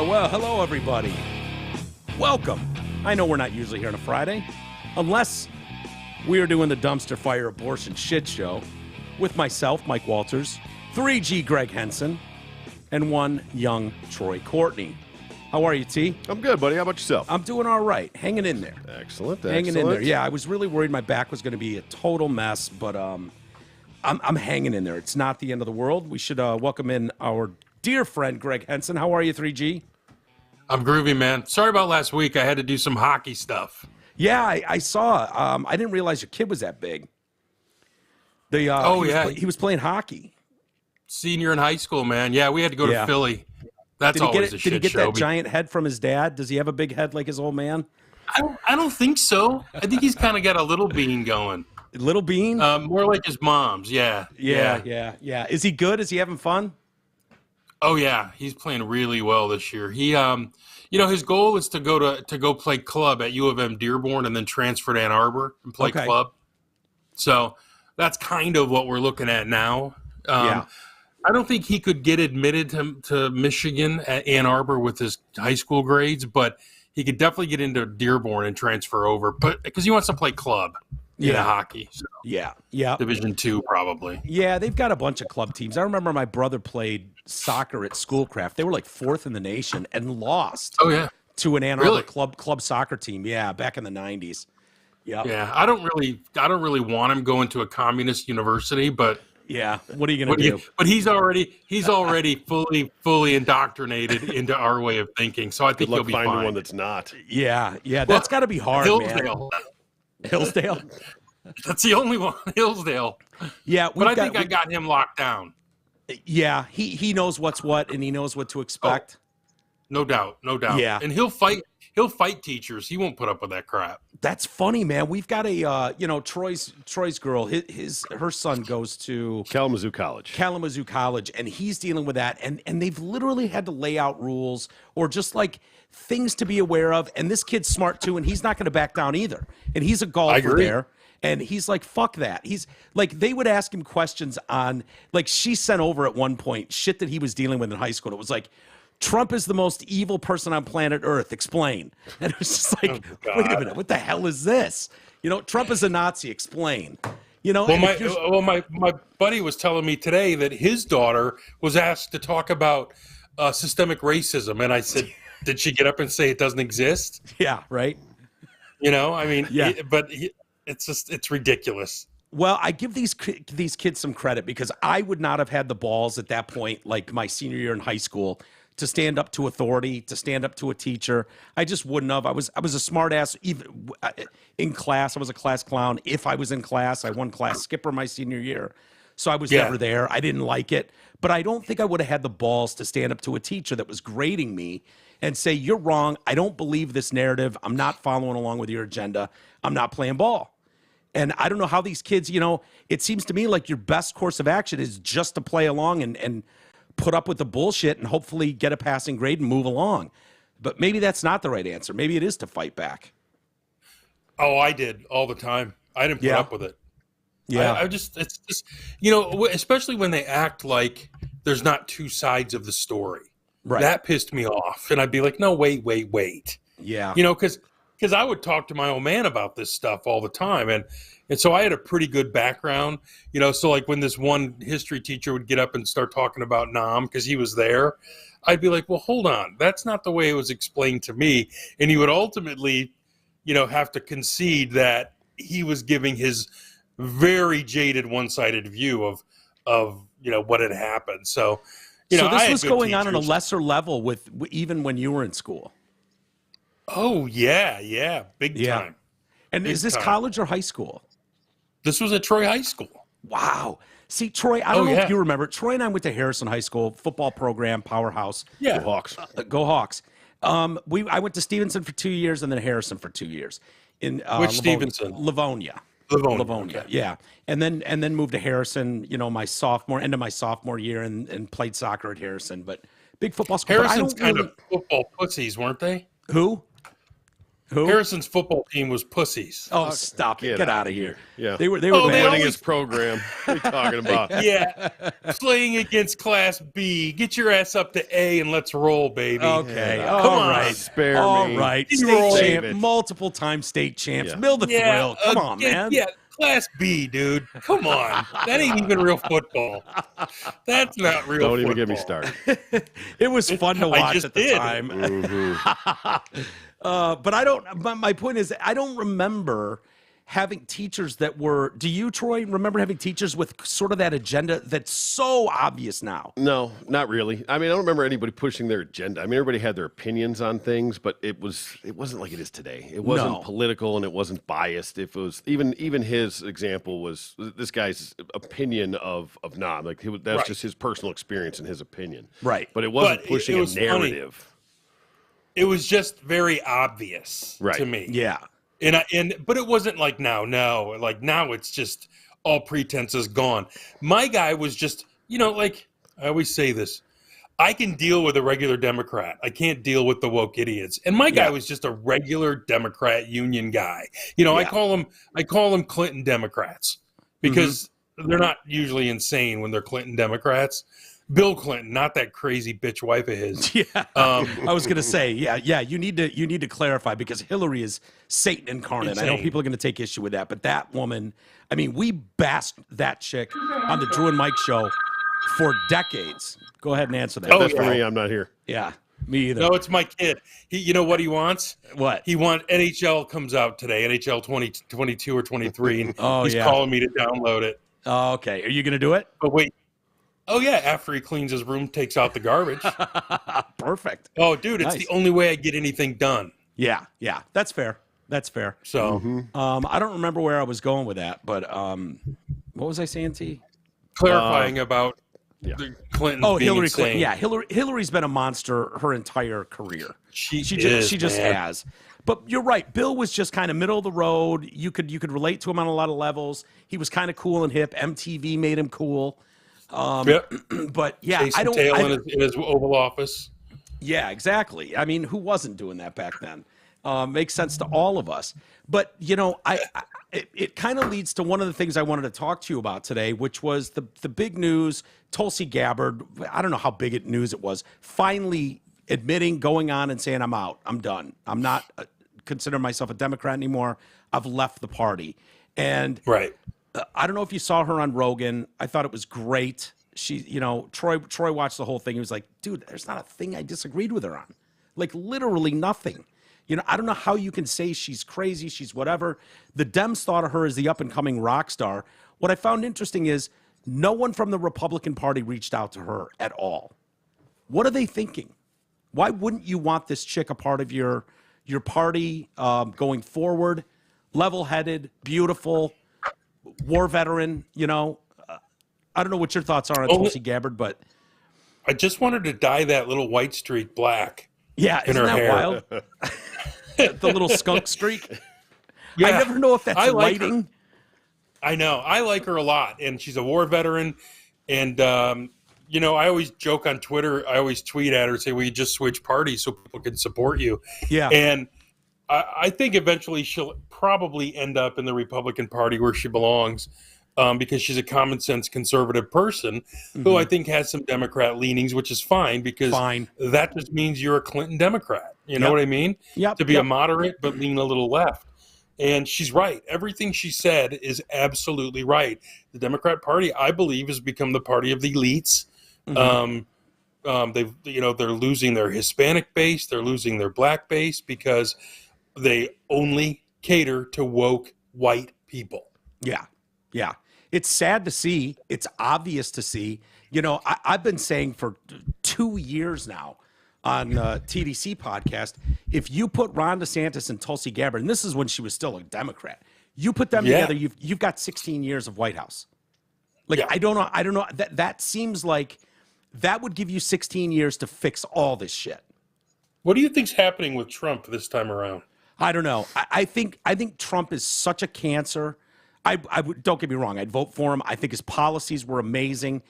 Well, hello, everybody. Welcome. I know we're not usually here on a Friday, unless we are doing the dumpster fire abortion shit show with myself, Mike Walters, 3G Greg Henson, and one young Troy Courtney. How are you, T? I'm good, buddy. How about yourself? I'm doing all right. Hanging in there. Excellent. Hanging in there. Yeah, I was really worried my back was going to be a total mess, but I'm hanging in there. It's not the end of the world. We should welcome in our dear friend, Greg Henson. How are you, 3G? I'm groovy, man. Sorry about last week. I had to do some hockey stuff. Yeah, I saw. I didn't realize your kid was that big. He was playing hockey. Senior in high school, man. Yeah, we had to go to Philly. That's always a shit show. Did he get that giant head from his dad? Does he have a big head like his old man? I don't think so. I think he's kind of got a little bean going. Little bean? More like his mom's, yeah. Is he good? Is he having fun? Oh yeah, he's playing really well this year. He, his goal is to go play club at U of M Dearborn and then transfer to Ann Arbor and play club. So that's kind of what we're looking at now. I don't think he could get admitted to Michigan at Ann Arbor with his high school grades, but he could definitely get into Dearborn and transfer over. But because he wants to play club. Hockey. So. Yeah. Division II, probably. Yeah, they've got a bunch of club teams. I remember my brother played soccer at Schoolcraft. They were like fourth in the nation and lost. Oh yeah, to an Ann Arbor club soccer team. Yeah, back in the 90s. Yeah, I don't really want him going to a communist university, but yeah, what are you going to do? But he's already fully indoctrinated into our way of thinking. So I think he'll be fine. Finding one that's not. Yeah, that's got to be hard, Hillsdale. man. Hillsdale? That's the only one. Hillsdale. Yeah, but I think I got him locked down. Yeah, he knows what's what, and he knows what to expect. No doubt. Yeah, and he'll fight teachers. He won't put up with that crap. That's funny, man. We've got a Troy's girl. Her son goes to Kalamazoo College, and he's dealing with that. And they've literally had to lay out rules or just like things to be aware of. And this kid's smart too, and he's not going to back down either. And he's a golfer there. And he's like, fuck that. He's like, they would ask him questions on, like, she sent over at one point shit that he was dealing with in high school. It was like, Trump is the most evil person on planet Earth. Explain. And it was just like, wait a minute, what the hell is this? Trump is a Nazi. Explain. My buddy was telling me today that his daughter was asked to talk about systemic racism, and I said, did she get up and say it doesn't exist? Yeah, right. It's ridiculous. Well, I give these kids some credit because I would not have had the balls at that point, like my senior year in high school, to stand up to authority, to stand up to a teacher. I just wouldn't have. I was a smart ass. Even in class, I was a class clown. If I was in class, I won class skipper my senior year. So I was never there. I didn't like it. But I don't think I would have had the balls to stand up to a teacher that was grading me and say, you're wrong. I don't believe this narrative. I'm not following along with your agenda. I'm not playing ball. And I don't know how these kids, it seems to me like your best course of action is just to play along and put up with the bullshit and hopefully get a passing grade and move along. But maybe that's not the right answer. Maybe it is to fight back. Oh, I did all the time. I didn't put up with it. Yeah. It's just, especially when they act like there's not two sides of the story. Right. That pissed me off. And I'd be like, no, wait. Yeah. Because I would talk to my old man about this stuff all the time. And so I had a pretty good background, so like when this one history teacher would get up and start talking about Nam because he was there, I'd be like, well, hold on. That's not the way it was explained to me. And he would ultimately, have to concede that he was giving his very jaded one-sided view of what had happened. So, so this was going on a lesser level with even when you were in school. Oh, yeah. Big time. And is this college or high school? This was at Troy High School. Wow. See, Troy, I don't know if you remember. Troy and I went to Harrison High School, football program, powerhouse. Yeah. Go Hawks. Go Hawks. I went to Stevenson for 2 years and then Harrison for 2 years. In which Stevenson? Livonia. Okay. Yeah. And then moved to Harrison, end of my sophomore year and played soccer at Harrison. But big football school. Harrison's kind of football pussies, weren't they? Who? Who? Harrison's football team was pussies. Oh, stop it! Get out of here. Yeah, they were winning his program. What are you talking about? Yeah, playing against Class B. Get your ass up to A and let's roll, baby. Okay, Yeah. all right, Spare me. all right. State Save champ, it. multiple time state champs. Yeah. Mill the thrill. Come on, man. Yeah, Class B, dude. Come on. That ain't even real football. That's not real Don't football. even get me started. It was fun to I watch just at the did. time. Mm-hmm. But I don't. My point is, I don't remember having teachers that were. Do you, Troy, remember having teachers with sort of that agenda that's so obvious now? No, not really. I mean, I don't remember anybody pushing their agenda. I mean, everybody had their opinions on things, but it wasn't like it is today. It wasn't political and it wasn't biased. It was even his example was this guy's opinion of Nam. Like that was just his personal experience and his opinion. Right. But it wasn't But pushing it was a narrative. Funny. It was just very obvious to me. Yeah. But it wasn't like now. Like now it's just all pretense is gone. My guy was just, like I always say this, I can deal with a regular Democrat. I can't deal with the woke idiots. And my guy was just a regular Democrat union guy. I call them Clinton Democrats because they're not usually insane when they're Clinton Democrats. Bill Clinton, not that crazy bitch wife of his. Yeah, I was gonna say, yeah. You need to clarify because Hillary is Satan incarnate. Insane. I know people are gonna take issue with that, but that woman, I mean, we basked that chick on the Drew and Mike show for decades. Go ahead and answer that. That's for me. I'm not here. Yeah, me either. No, it's my kid. You know what he wants? What? He wants NHL comes out today, NHL 2022 or 23, and he's yeah. calling me to download it. Oh, okay. Are you gonna do it? But wait. Oh, yeah, after he cleans his room, takes out the garbage. Perfect. Oh, dude, it's Nice. the only way I get anything done. Yeah. That's fair. So, I don't remember where I was going with that, but what was I saying, T? clarifying about the Clintons being Hillary insane. Clinton. Yeah, Hillary's been a monster her entire career. She just man. has. But you're right. Bill was just kind of middle of the road. You could relate to him on a lot of levels. He was kind of cool and hip. MTV made him cool. But yeah, Chasing tail in his Oval Office. Yeah, exactly. I mean, who wasn't doing that back then? Makes sense to all of us. But it kind of leads to one of the things I wanted to talk to you about today, which was the big news. Tulsi Gabbard. I don't know how big news it was. Finally admitting, going on and saying, "I'm out. I'm done. I'm not considering myself a Democrat anymore. I've left the party." And Right. I don't know if you saw her on Rogan. I thought it was great. She, Troy watched the whole thing. He was like, dude, there's not a thing I disagreed with her on. Like literally nothing. I don't know how you can say she's crazy, she's whatever. The Dems thought of her as the up and coming rock star. What I found interesting is no one from the Republican Party reached out to her at all. What are they thinking? Why wouldn't you want this chick a part of your party going forward? Level-headed, beautiful, war veteran, I don't know what your thoughts are on Tulsi Gabbard, but I just wanted to dye that little white streak black. Yeah, in isn't her that hair. wild? The little skunk streak. Yeah, I never know if that's I like lighting. her. I know. I like her a lot, and she's a war veteran. And I always joke on Twitter. I always tweet at her, say, "Well, you just switch parties so people can support you." Yeah, and I think eventually she'll probably end up in the Republican Party where she belongs. Because she's a common sense conservative person who I think has some Democrat leanings, which is fine because that just means you're a Clinton Democrat. You know what I mean? Yep. To be a moderate but lean a little left. And she's right. Everything she said is absolutely right. The Democrat Party, I believe, has become the party of the elites. They're losing their Hispanic base, they're losing their black base because they only cater to woke white people. Yeah. It's sad to see. It's obvious to see. I've been saying for 2 years now on TDC podcast, if you put Ron DeSantis and Tulsi Gabbard, and this is when she was still a Democrat, you put them together, you've got 16 years of White House. I don't know. That seems like that would give you 16 years to fix all this shit. What do you think's happening with Trump this time around? I don't know. I think Trump is such a cancer. I don't get me wrong. I'd vote for him. I think his policies were amazing.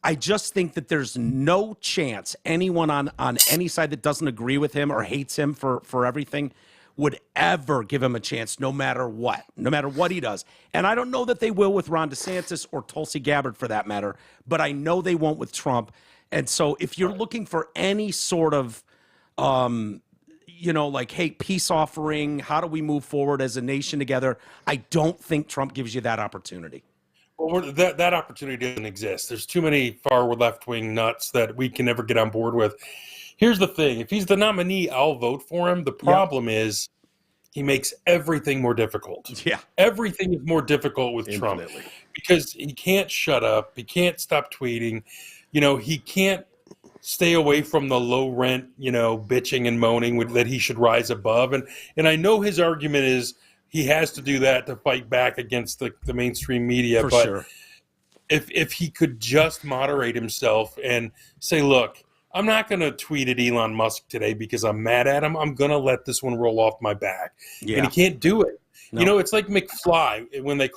I just think that there's no chance anyone on any side that doesn't agree with him or hates him for everything would ever give him a chance, no matter what he does. And I don't know that they will with Ron DeSantis or Tulsi Gabbard for that matter, but I know they won't with Trump. And so if you're looking for any sort of, like, hey, peace offering, how do we move forward as a nation together? I don't think Trump gives you that opportunity. Well, that opportunity doesn't exist. There's too many far left-wing nuts that we can never get on board with. Here's the thing. If he's the nominee, I'll vote for him. The problem is he makes everything more difficult. Yeah. Everything is more difficult with Trump because he can't shut up. He can't stop tweeting. He can't stay away from the low rent, bitching and moaning that he should rise above. And I know his argument is he has to do that to fight back against the mainstream media. For but sure. If he could just moderate himself and say, look, I'm not going to tweet at Elon Musk today because I'm mad at him. I'm going to let this one roll off my back. Yeah. And he can't do it. No. It's like McFly when did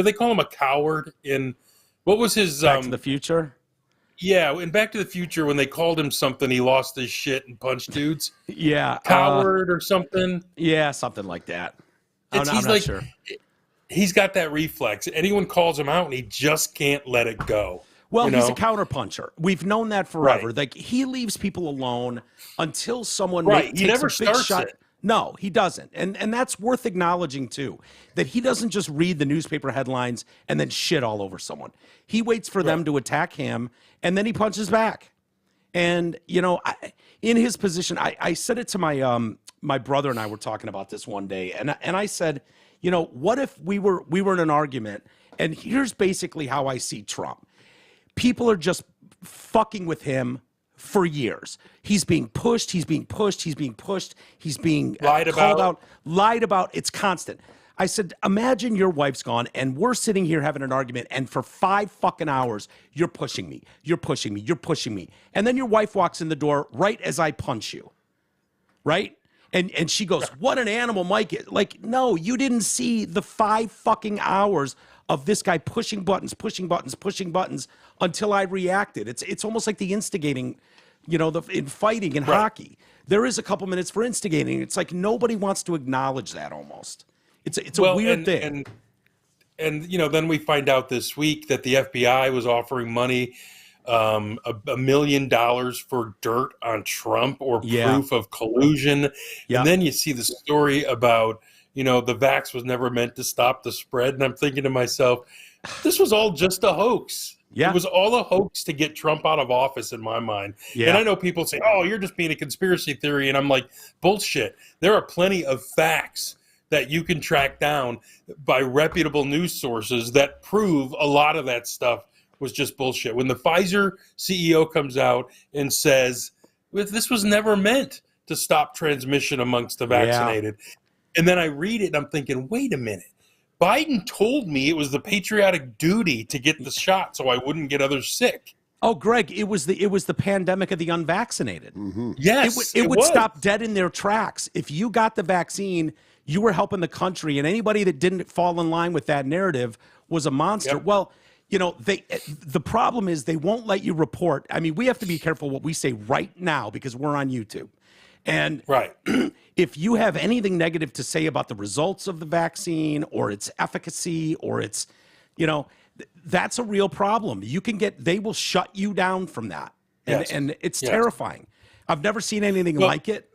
they call him a coward in, what was his? Back to the Future? Yeah, in Back to the Future when they called him something, he lost his shit and punched dudes. Yeah. Coward or something. Yeah, something like that. I'm not sure. He's got that reflex. Anyone calls him out and he just can't let it go. Well, he's a counterpuncher. We've known that forever. Right. Like, he leaves people alone until someone he never starts it. No, he doesn't. And that's worth acknowledging, too, that he doesn't just read the newspaper headlines and then shit all over someone. He waits for them to attack him, and then he punches back. And, in his position, I said it to my brother and I were talking about this one day, and I said, what if we were in an argument, and here's basically how I see Trump. People are just fucking with him for years. He's being pushed. He's being lied called out, lied about. It's constant. I said, imagine your wife's gone and we're sitting here having an argument, and for 5 fucking hours, you're pushing me. And then your wife walks in the door right as I punch you. Right? And she goes, what an animal Mike is. Like, no, you didn't see the 5 fucking hours of this guy pushing buttons until I reacted. It's almost like the instigating, in fighting in hockey. There is a couple minutes for instigating. It's like nobody wants to acknowledge that almost. It's a weird thing. And then we find out this week that the FBI was offering money, $1 million for dirt on Trump or proof of collusion. Yeah. And then you see the story about, the vax was never meant to stop the spread. And I'm thinking to myself, this was all just a hoax. Yeah. It was all a hoax to get Trump out of office in my mind. Yeah. And I know people say, oh, you're just being a conspiracy theory. And I'm like, bullshit. There are plenty of facts that you can track down by reputable news sources that prove a lot of that stuff was just bullshit. When the Pfizer CEO comes out and says, this was never meant to stop transmission amongst the vaccinated. Yeah. And then I read it and I'm thinking, wait a minute. Biden told me it was the patriotic duty to get the shot so I wouldn't get others sick. Oh, Greg, it was the pandemic of the unvaccinated. Mm-hmm. Yes, it would stop dead in their tracks. If you got the vaccine, you were helping the country, and anybody that didn't fall in line with that narrative was a monster. Yep. Well, the problem is they won't let you report. I mean, we have to be careful what we say right now because we're on YouTube. And if you have anything negative to say about the results of the vaccine or its efficacy or its, that's a real problem. They will shut you down from that. And it's terrifying. I've never seen anything like it,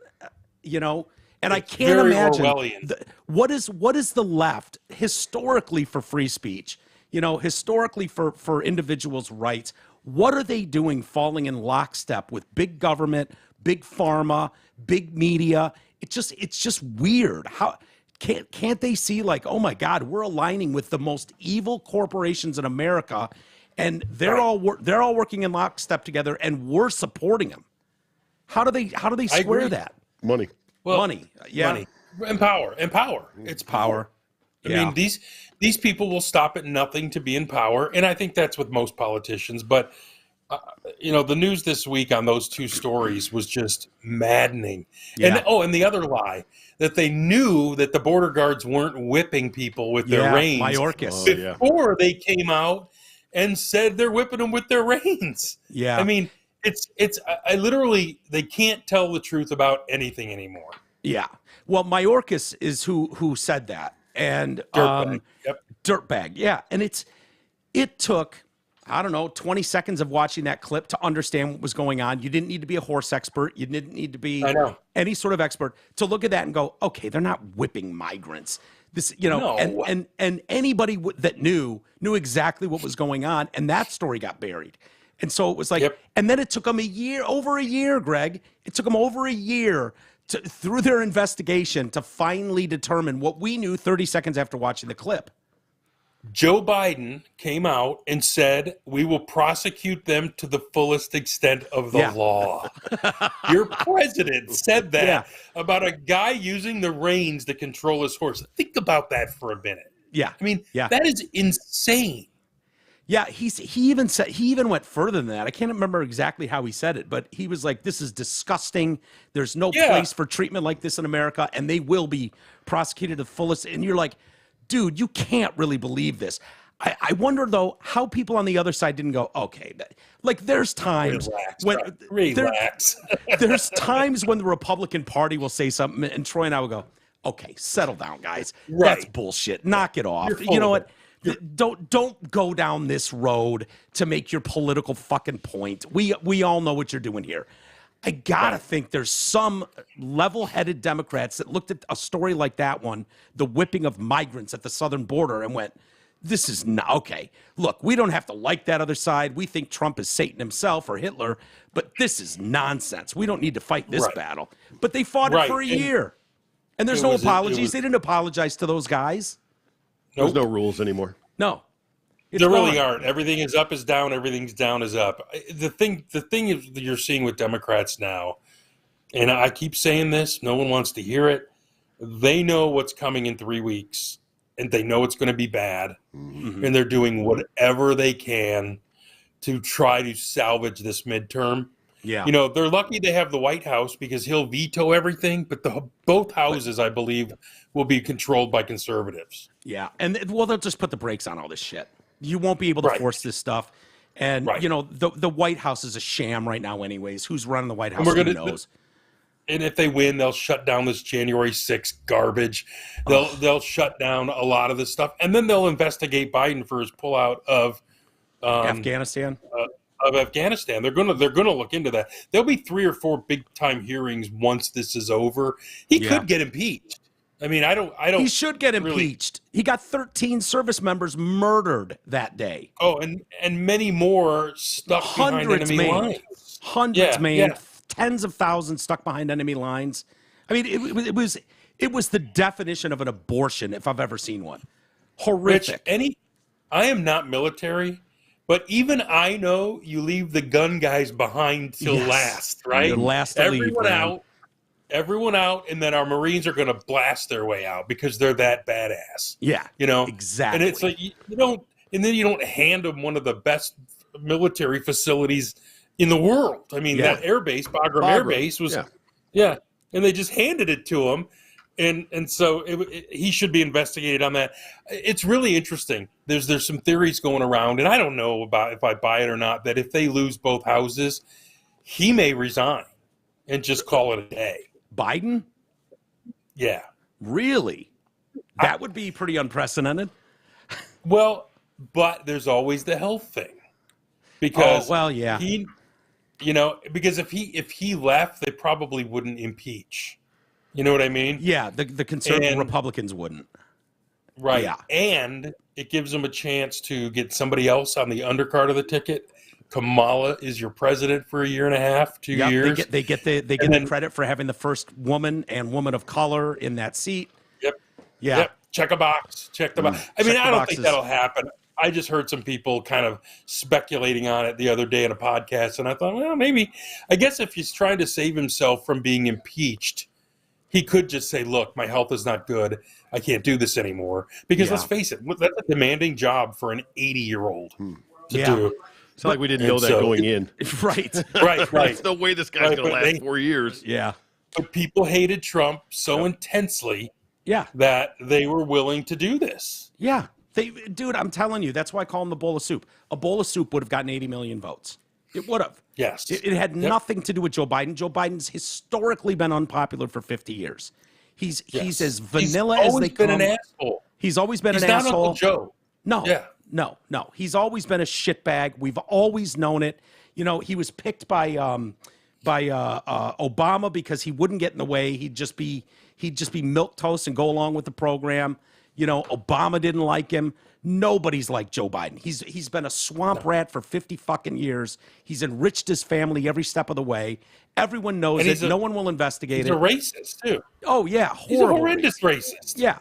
and I can't imagine what is the left historically for free speech, historically for individuals' rights. What are they doing falling in lockstep with big government, big pharma, big media? It's just weird. How can't they see, like, oh my God, we're aligning with the most evil corporations in America, and they're all working in lockstep together, and we're supporting them. How do they square that? Money. Well, money. And power. It's power. I mean, these people will stop at nothing to be in power, and I think that's with most politicians. But the news this week on those 2 stories was just maddening. Yeah. And the other lie, that they knew that the border guards weren't whipping people with their reins Mayorkas. before they came out and said they're whipping them with their reins. Yeah. I mean, I literally, they can't tell the truth about anything anymore. Yeah. Well, Mayorkas is who said that. And Dirtbag. Yep. Dirtbag. Yeah. And it took, I don't know, 20 seconds of watching that clip to understand what was going on. You didn't need to be a horse expert. You didn't need to be any sort of expert to look at that and go, okay, they're not whipping migrants. This, and anybody that knew exactly what was going on. And that story got buried. And so it was like, and then it took them over a year, Greg. It took them over a year through their investigation to finally determine what we knew 30 seconds after watching the clip. Joe Biden came out and said, we will prosecute them to the fullest extent of the law. Your president said that about a guy using the reins to control his horse. Think about that for a minute. Yeah. I mean, that is insane. Yeah, he even went further than that. I can't remember exactly how he said it, but he was like, this is disgusting. There's no place for treatment like this in America, and they will be prosecuted to the fullest. And you're like, dude, you can't really believe this. I wonder, though, how people on the other side didn't go, okay. Like, there's times Relax. There's times when the Republican Party will say something, and Troy and I will go, okay, settle down, guys. That's bullshit. Knock it off. You know what? Don't go down this road to make your political fucking point. We all know what you're doing here. I gotta think there's some level-headed Democrats that looked at a story like that one, the whipping of migrants at the southern border, and went, this is not okay. Look, we don't have to like that other side. We think Trump is Satan himself or Hitler, but this is nonsense. We don't need to fight this battle. But they fought it for a year. And there's no apologies. They didn't apologize to those guys. There's no rules anymore. No. There really aren't. Everything is up is down. Everything's down is up. The thing is that you're seeing with Democrats now, and I keep saying this, no one wants to hear it. They know what's coming in 3 weeks, and they know it's going to be bad, and they're doing whatever they can to try to salvage this midterm. Yeah. You know, they're lucky they have the White House because he'll veto everything, but both houses, I believe, will be controlled by conservatives. Yeah. And, well, they'll just put the brakes on all this shit. You won't be able to force this stuff. And, you know, the White House is a sham right now anyways. Who's running the White House? Who knows? And if they win, they'll shut down this January 6th garbage. They'll shut down a lot of this stuff. And then they'll investigate Biden for his pullout of Afghanistan. Afghanistan. They're gonna look into that. There'll be 3 or 4 big time hearings once this is over. He could get impeached. I mean, I don't. He should get impeached. He got 13 service members murdered that day. Oh, and many more stuck behind enemy lines. Hundreds maimed. Tens of thousands stuck behind enemy lines. I mean, it was the definition of an abortion if I've ever seen one. Horrific. Rich, I am not military. But even I know you leave the gun guys behind till last, right? You're last to everyone leave, everyone out, and then our Marines are going to blast their way out because they're that badass. Yeah, you know exactly. And it's like you don't hand them one of the best military facilities in the world. I mean, that air base, Bagram Air Base, was and they just handed it to him. And so he should be investigated on that. It's really interesting. There's some theories going around, and I don't know about if I buy it or not, that if they lose both houses, he may resign and just call it a day. Biden? Yeah. Really? That would be pretty unprecedented. Well, but there's always the health thing. Because he, because if he left, they probably wouldn't impeach. You know what I mean? Yeah, the conservative Republicans wouldn't. Right. Yeah. And it gives them a chance to get somebody else on the undercard of the ticket. Kamala is your president for a year and a half, 2 years. They get the credit for having the first woman and woman of color in that seat. Yep. Yeah. Yep. Check a box. Check the box. I mean, I don't think that'll happen. I just heard some people kind of speculating on it the other day in a podcast, and I thought, well, maybe. I guess if he's trying to save himself from being impeached, he could just say, look, my health is not good. I can't do this anymore. Because let's face it, that's a demanding job for an 80-year-old to do. It's like we didn't know that going in. Right. Right. There's no way this guy's going to last 4 years. Yeah. But people hated Trump so intensely that they were willing to do this. Yeah. Dude, I'm telling you, that's why I call them the bowl of soup. A bowl of soup would have gotten 80 million votes. It would have. Yes. It had nothing to do with Joe Biden. Joe Biden's historically been unpopular for 50 years. He's as vanilla as they come. He's always been an asshole. He's always been an asshole. He's not Uncle Joe. No. Yeah. No. He's always been a shitbag. We've always known it. You know, he was picked by Obama because he wouldn't get in the way. He'd just be milquetoast and go along with the program. You know, Obama didn't like him. Nobody's like Joe Biden. He's been a swamp rat for 50 fucking years. He's enriched his family every step of the way. Everyone knows it. No one will investigate it. He's a racist too. Oh yeah, horrible. He's a horrendous racist. Yeah.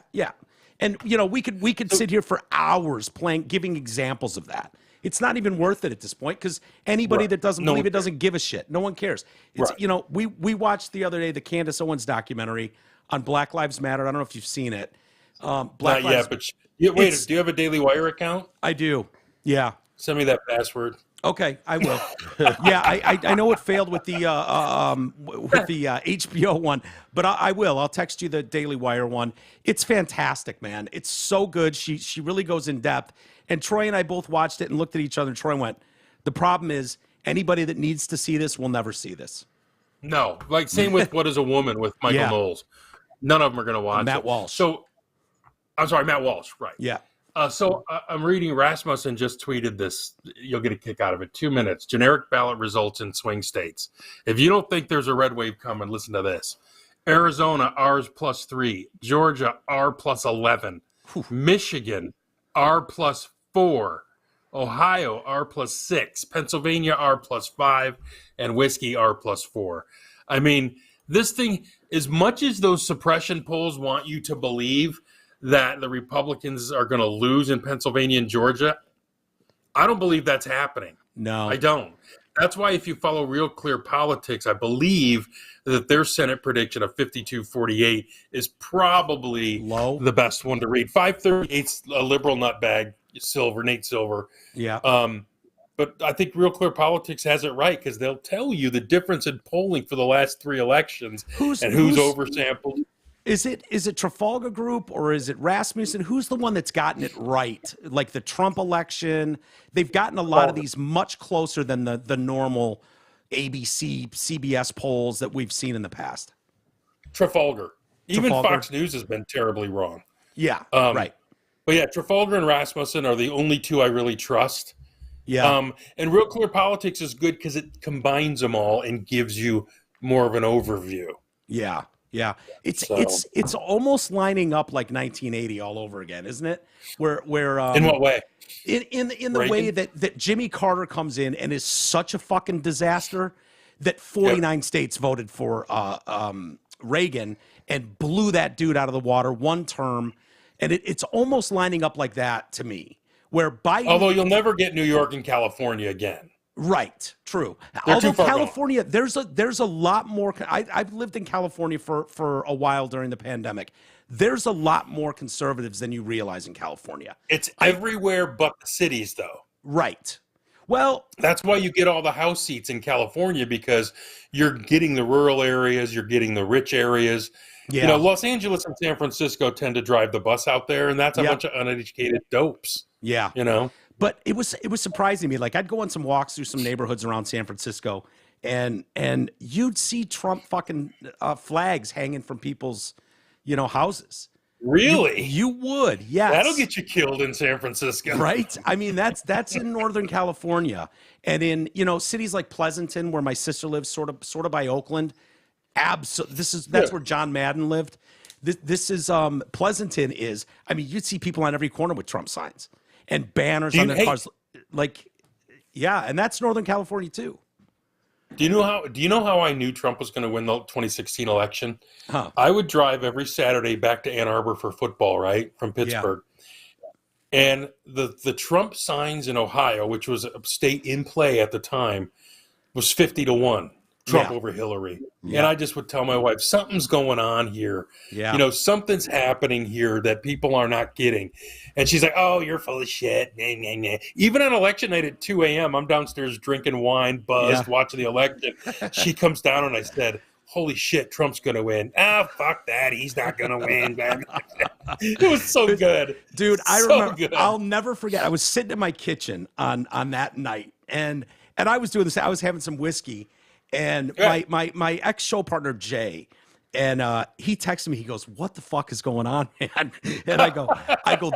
And you know, we could sit here for hours giving examples of that. It's not even worth it at this point because anybody that doesn't believe it doesn't give a shit. No one cares. It's you know, we watched the other day the Candace Owens documentary on Black Lives Matter. I don't know if you've seen it. Not yet, but wait, do you have a Daily Wire account? I do. Yeah. Send me that password. Okay, I will. Yeah, I know it failed with the HBO one, but I will. I'll text you the Daily Wire one. It's fantastic, man. It's so good. She really goes in depth. And Troy and I both watched it and looked at each other. And Troy went, "The problem is anybody that needs to see this will never see this." No, like same with What Is a Woman with Michael Knowles. None of them are going to watch Matt it. Walsh. So, I'm sorry, Matt Walsh. Right. Yeah. So I'm reading Rasmussen just tweeted this. You'll get a kick out of it. 2 minutes. Generic ballot results in swing states. If you don't think there's a red wave coming, listen to this. Arizona, R's +3. Georgia, R +11. Michigan, R +4. Ohio, R +6. Pennsylvania, R +5. And whiskey, R +4. I mean, this thing, as much as those suppression polls want you to believe that the Republicans are going to lose in Pennsylvania and Georgia, I don't believe that's happening. No. I don't. That's why if you follow Real Clear Politics, I believe that their Senate prediction of 52-48 is probably low, the best one to read. 538's a liberal nutbag, Nate Silver. Yeah. But I think Real Clear Politics has it right because they'll tell you the difference in polling for the last 3 elections who's oversampled. Is it Trafalgar Group or is it Rasmussen? Who's the one that's gotten it right? Like the Trump election, they've gotten a lot of these much closer than the normal ABC, CBS polls that we've seen in the past. Trafalgar. Even Fox News has been terribly wrong. Yeah, right. But yeah, Trafalgar and Rasmussen are the only two I really trust. Yeah. And Real Clear Politics is good because it combines them all and gives you more of an overview. Yeah. Yeah, it's almost lining up like 1980 all over again, isn't it? Where in what way? In the way that Jimmy Carter comes in and is such a fucking disaster that 49 states voted for Reagan and blew that dude out of the water one term, and it's almost lining up like that to me. Where Biden, although you'll never get New York and California again. Right. True. They're although too far California, gone. there's a lot more. I've lived in California for a while during the pandemic. There's a lot more conservatives than you realize in California. It's everywhere but the cities, though. Right. Well, that's why you get all the House seats in California because you're getting the rural areas, you're getting the rich areas. Yeah. You know, Los Angeles and San Francisco tend to drive the bus out there, and that's a bunch of uneducated dopes. Yeah. You know. But it was surprising to me. Like I'd go on some walks through some neighborhoods around San Francisco, and you'd see Trump fucking flags hanging from people's, houses. Really? You would, yes. That'll get you killed in San Francisco, right? I mean, that's in Northern California, and in cities like Pleasanton, where my sister lives, sort of by Oakland. That's where John Madden lived. This is Pleasanton is. I mean, you'd see people on every corner with Trump signs and banners on their cars, and that's Northern California too. Do you know how I knew Trump was going to win the 2016 election? Huh. I would drive every Saturday back to Ann Arbor for football, right, from Pittsburgh. Yeah. And the Trump signs in Ohio, which was a state in play at the time, was 50-1. Trump over Hillary. Yeah. And I just would tell my wife, something's going on here. Yeah. Something's happening here that people are not getting. And she's like, oh, you're full of shit. Nah, nah, nah. Even on election night at 2 a.m., I'm downstairs drinking wine, buzzed, watching the election. She comes down and I said, holy shit, Trump's going to win. Ah, fuck that. He's not going to win, man. It was so good. Dude, I so remember, good. I'll never forget. I was sitting in my kitchen on that night, and I was doing this. I was having some whiskey, and my ex-show partner, Jay, and he texted me. He goes, "What the fuck is going on, man?" And I go,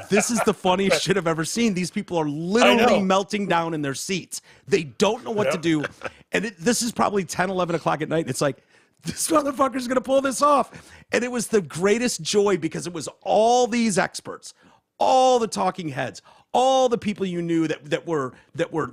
"This is the funniest shit I've ever seen. These people are literally melting down in their seats. They don't know what to do." And this is probably 10, 11 o'clock at night. It's like, this motherfucker's going to pull this off. And it was the greatest joy because it was all these experts, all the talking heads, all the people you knew that were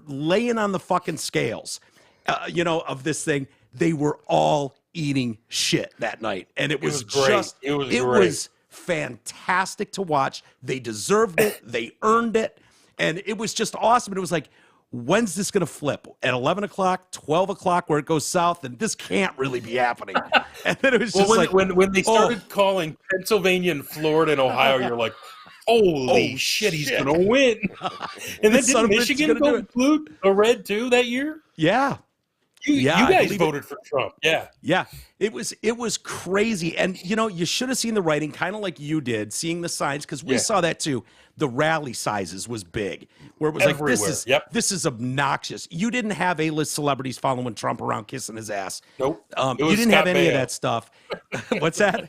laying on the fucking scales, of this thing. They were all eating shit that night. And it was great. It was fantastic to watch. They deserved it. They earned it. And it was just awesome. And it was like, when's this going to flip? At 11 o'clock, 12 o'clock, where it goes south, and this can't really be happening. And then it was just when they started calling Pennsylvania and Florida and Ohio, you're like, holy shit, he's going to win. And then did Michigan go blue or red too that year? Yeah. You guys voted for Trump. Yeah. Yeah. It was crazy. And, you should have seen the writing, kind of like you did, seeing the signs, because we saw that too. The rally sizes was big, where it was everywhere. Like, this is obnoxious. You didn't have A-list celebrities following Trump around kissing his ass. Nope. You didn't have any of that stuff. What's that?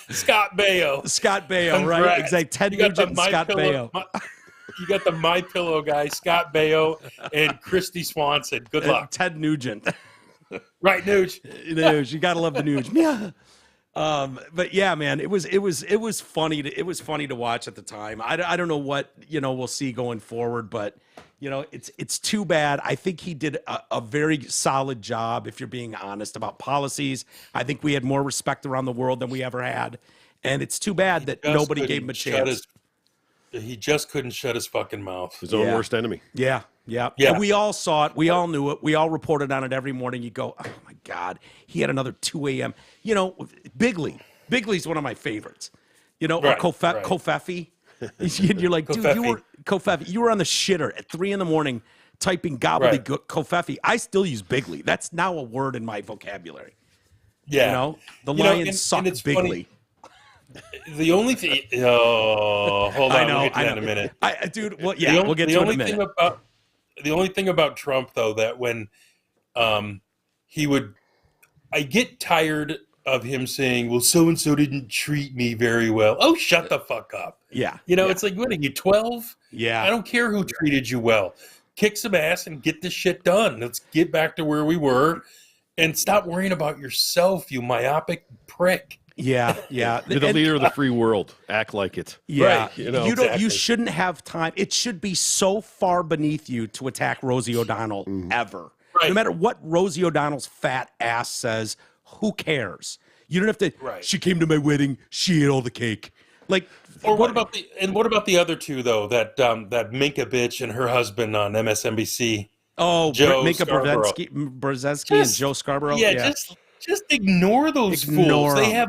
Scott Baio. Scott Baio, right? Exactly. Ted Nugent and Scott Baio. You got the My Pillow guy, Scott Baio, and Christy Swanson. Good luck. Ted Nugent. Right, Nuge. Nuge. You gotta love the Nuge. Yeah. But yeah, man, it was funny. It was funny to watch at the time. I don't know what we'll see going forward, but it's too bad. I think he did a very solid job, if you're being honest, about policies. I think we had more respect around the world than we ever had, and it's too bad that nobody gave him a chance. He just couldn't shut his fucking mouth. His own worst enemy. Yeah. And we all saw it. We all knew it. We all reported on it every morning. You go, oh my God, he had another 2 a.m. Bigley. Bigley's one of my favorites. Or Kofefi. You're like, dude, Kofefi. You were on the shitter at 3 a.m. typing gobbledygook Kofefi. I still use Bigley. That's now a word in my vocabulary. Yeah. The Lions suck Bigley. Funny. The only thing, hold on, we'll get to that in a minute. We'll get to it in a minute. The only thing about Trump, though, that when I get tired of him saying, well, so-and-so didn't treat me very well. Oh, shut the fuck up. Yeah. It's like, what are you, 12? Yeah. I don't care who treated you well. Kick some ass and get this shit done. Let's get back to where we were and stop worrying about yourself, you myopic prick. Yeah. You're the leader of the free world. Act like it. Yeah. Right. You shouldn't have time. It should be so far beneath you to attack Rosie O'Donnell ever. Right. No matter what Rosie O'Donnell's fat ass says, who cares? You don't have to. Right. She came to my wedding. She ate all the cake. Like, or what about the other two though? That Minka bitch and her husband on MSNBC. Oh, Minka Brzezinski and Joe Scarborough. Yeah. Just ignore those fools. They have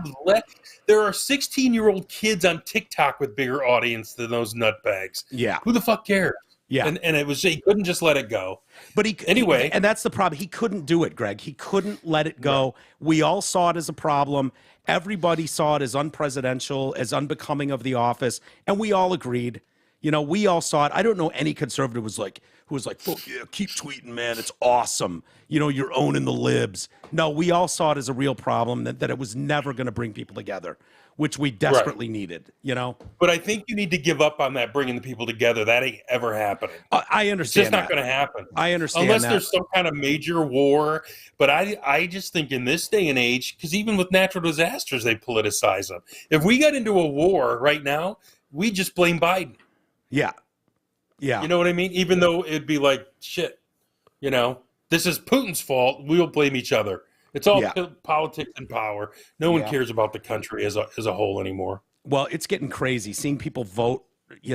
there are 16-year-old kids on TikTok with bigger audience than those nutbags. Yeah. Who the fuck cares? Yeah. And he couldn't just let it go. But anyway. And that's the problem. He couldn't do it, Greg. He couldn't let it go. Right. We all saw it as a problem. Everybody saw it as unpresidential, as unbecoming of the office. And we all agreed. We all saw it. I don't know any conservative who was like, fuck yeah, keep tweeting, man. It's awesome. You're owning the libs. No, we all saw it as a real problem, that it was never going to bring people together, which we desperately needed, But I think you need to give up on that bringing the people together. That ain't ever happening. I understand. It's just not going to happen. I understand unless there's some kind of major war. But I just think in this day and age, because even with natural disasters, they politicize them. If we got into a war right now, we just blame Biden. Yeah. Yeah. You know what I mean? Even though it'd be like, shit, this is Putin's fault. We'll blame each other. It's all politics and power. No one cares about the country as a whole anymore. Well, it's getting crazy seeing people vote,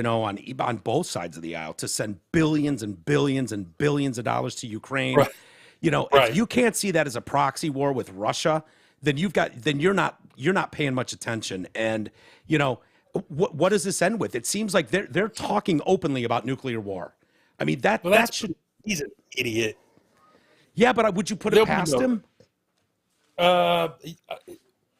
on both sides of the aisle to send billions and billions and billions of dollars to Ukraine. Right. If you can't see that as a proxy war with Russia, then you're not paying much attention. And, what does this end with? It seems like they're talking openly about nuclear war. I mean, he's an idiot. Yeah, but would you put it past him? Uh,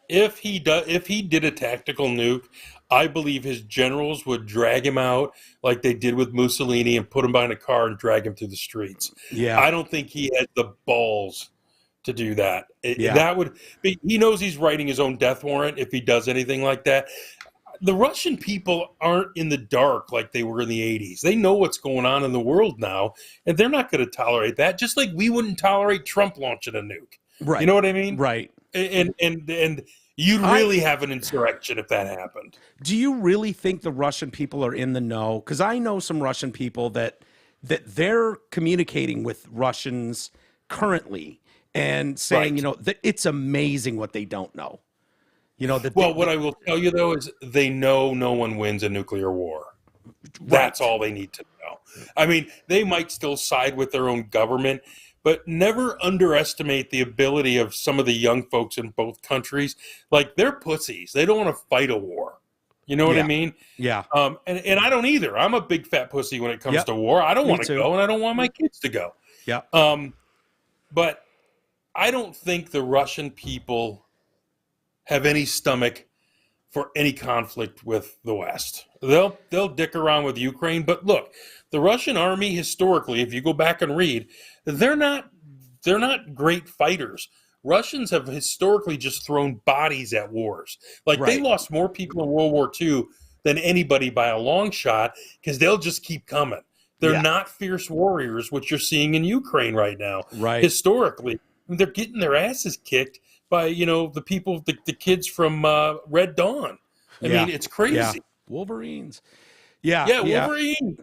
if he did a tactical nuke, I believe his generals would drag him out like they did with Mussolini and put him behind a car and drag him through the streets. Yeah. I don't think he has the balls to do that. Yeah. That would be, he knows he's writing his own death warrant if he does anything like that. The Russian people aren't in the dark like they were in the 80s. They know what's going on in the world now, and they're not going to tolerate that, just like we wouldn't tolerate Trump launching a nuke. Right. You know what I mean? Right. And you'd really have an insurrection if that happened. Do you really think the Russian people are in the know? Because I know some Russian people that they're communicating with Russians currently and saying, you know, that it's amazing what they don't know. You know, what I will tell you though is they know no one wins a nuclear war. That's all they need to know. I mean, they might still side with their own government, but never underestimate the ability of some of the young folks in both countries. Like, they're pussies. They don't want to fight a war. You know what I mean? Yeah. And I don't either. I'm a big fat pussy when it comes to war. I don't want to go, and I don't want my kids to go. Yeah. But I don't think the Russian people have any stomach for any conflict with the West. They'll dick around with Ukraine, but look, the Russian army historically, if you go back and read, they're not great fighters. Russians have historically just thrown bodies at wars. Like, they lost more people in World War II than anybody by a long shot, because they'll just keep coming. They're not fierce warriors, which you're seeing in Ukraine right now. Right. Historically, they're getting their asses kicked by, you know, the people, the kids from Red Dawn. I mean, it's crazy. Yeah. Wolverines. Yeah. Wolverine.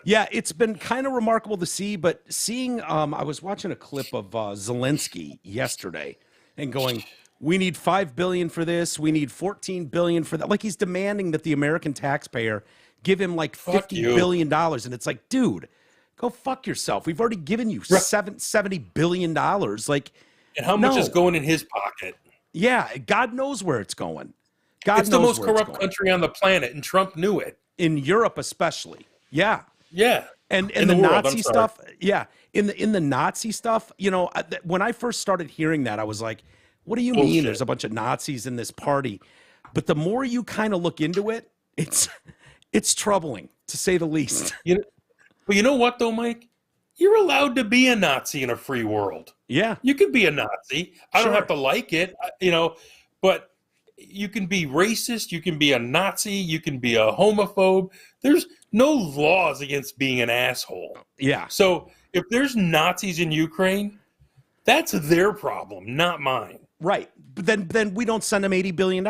Yeah, it's been kind of remarkable to see, but seeing, I was watching a clip of Zelensky yesterday and going, we need $5 billion for this. We need $14 billion for that. Like, he's demanding that the American taxpayer give him like $50 billion. And it's like, dude, go fuck yourself. We've already given you $70 billion. Like, and how much is going in his pocket? Yeah, God knows where it's going. It's the most corrupt country on the planet, and Trump knew it. In Europe, especially. Yeah. Yeah. And the Nazi stuff. Yeah. In the Nazi stuff, you know, when I first started hearing that, I was like, what do you mean there's a bunch of Nazis in this party? But the more you kind of look into it, it's troubling, to say the least. But you know what, though, Mike? You're allowed to be a Nazi in a free world. Yeah. You can be a Nazi. I don't have to like it, you know, but you can be racist. You can be a Nazi. You can be a homophobe. There's no laws against being an asshole. Yeah. So if there's Nazis in Ukraine, that's their problem, not mine. Right. But then we don't send them $80 billion.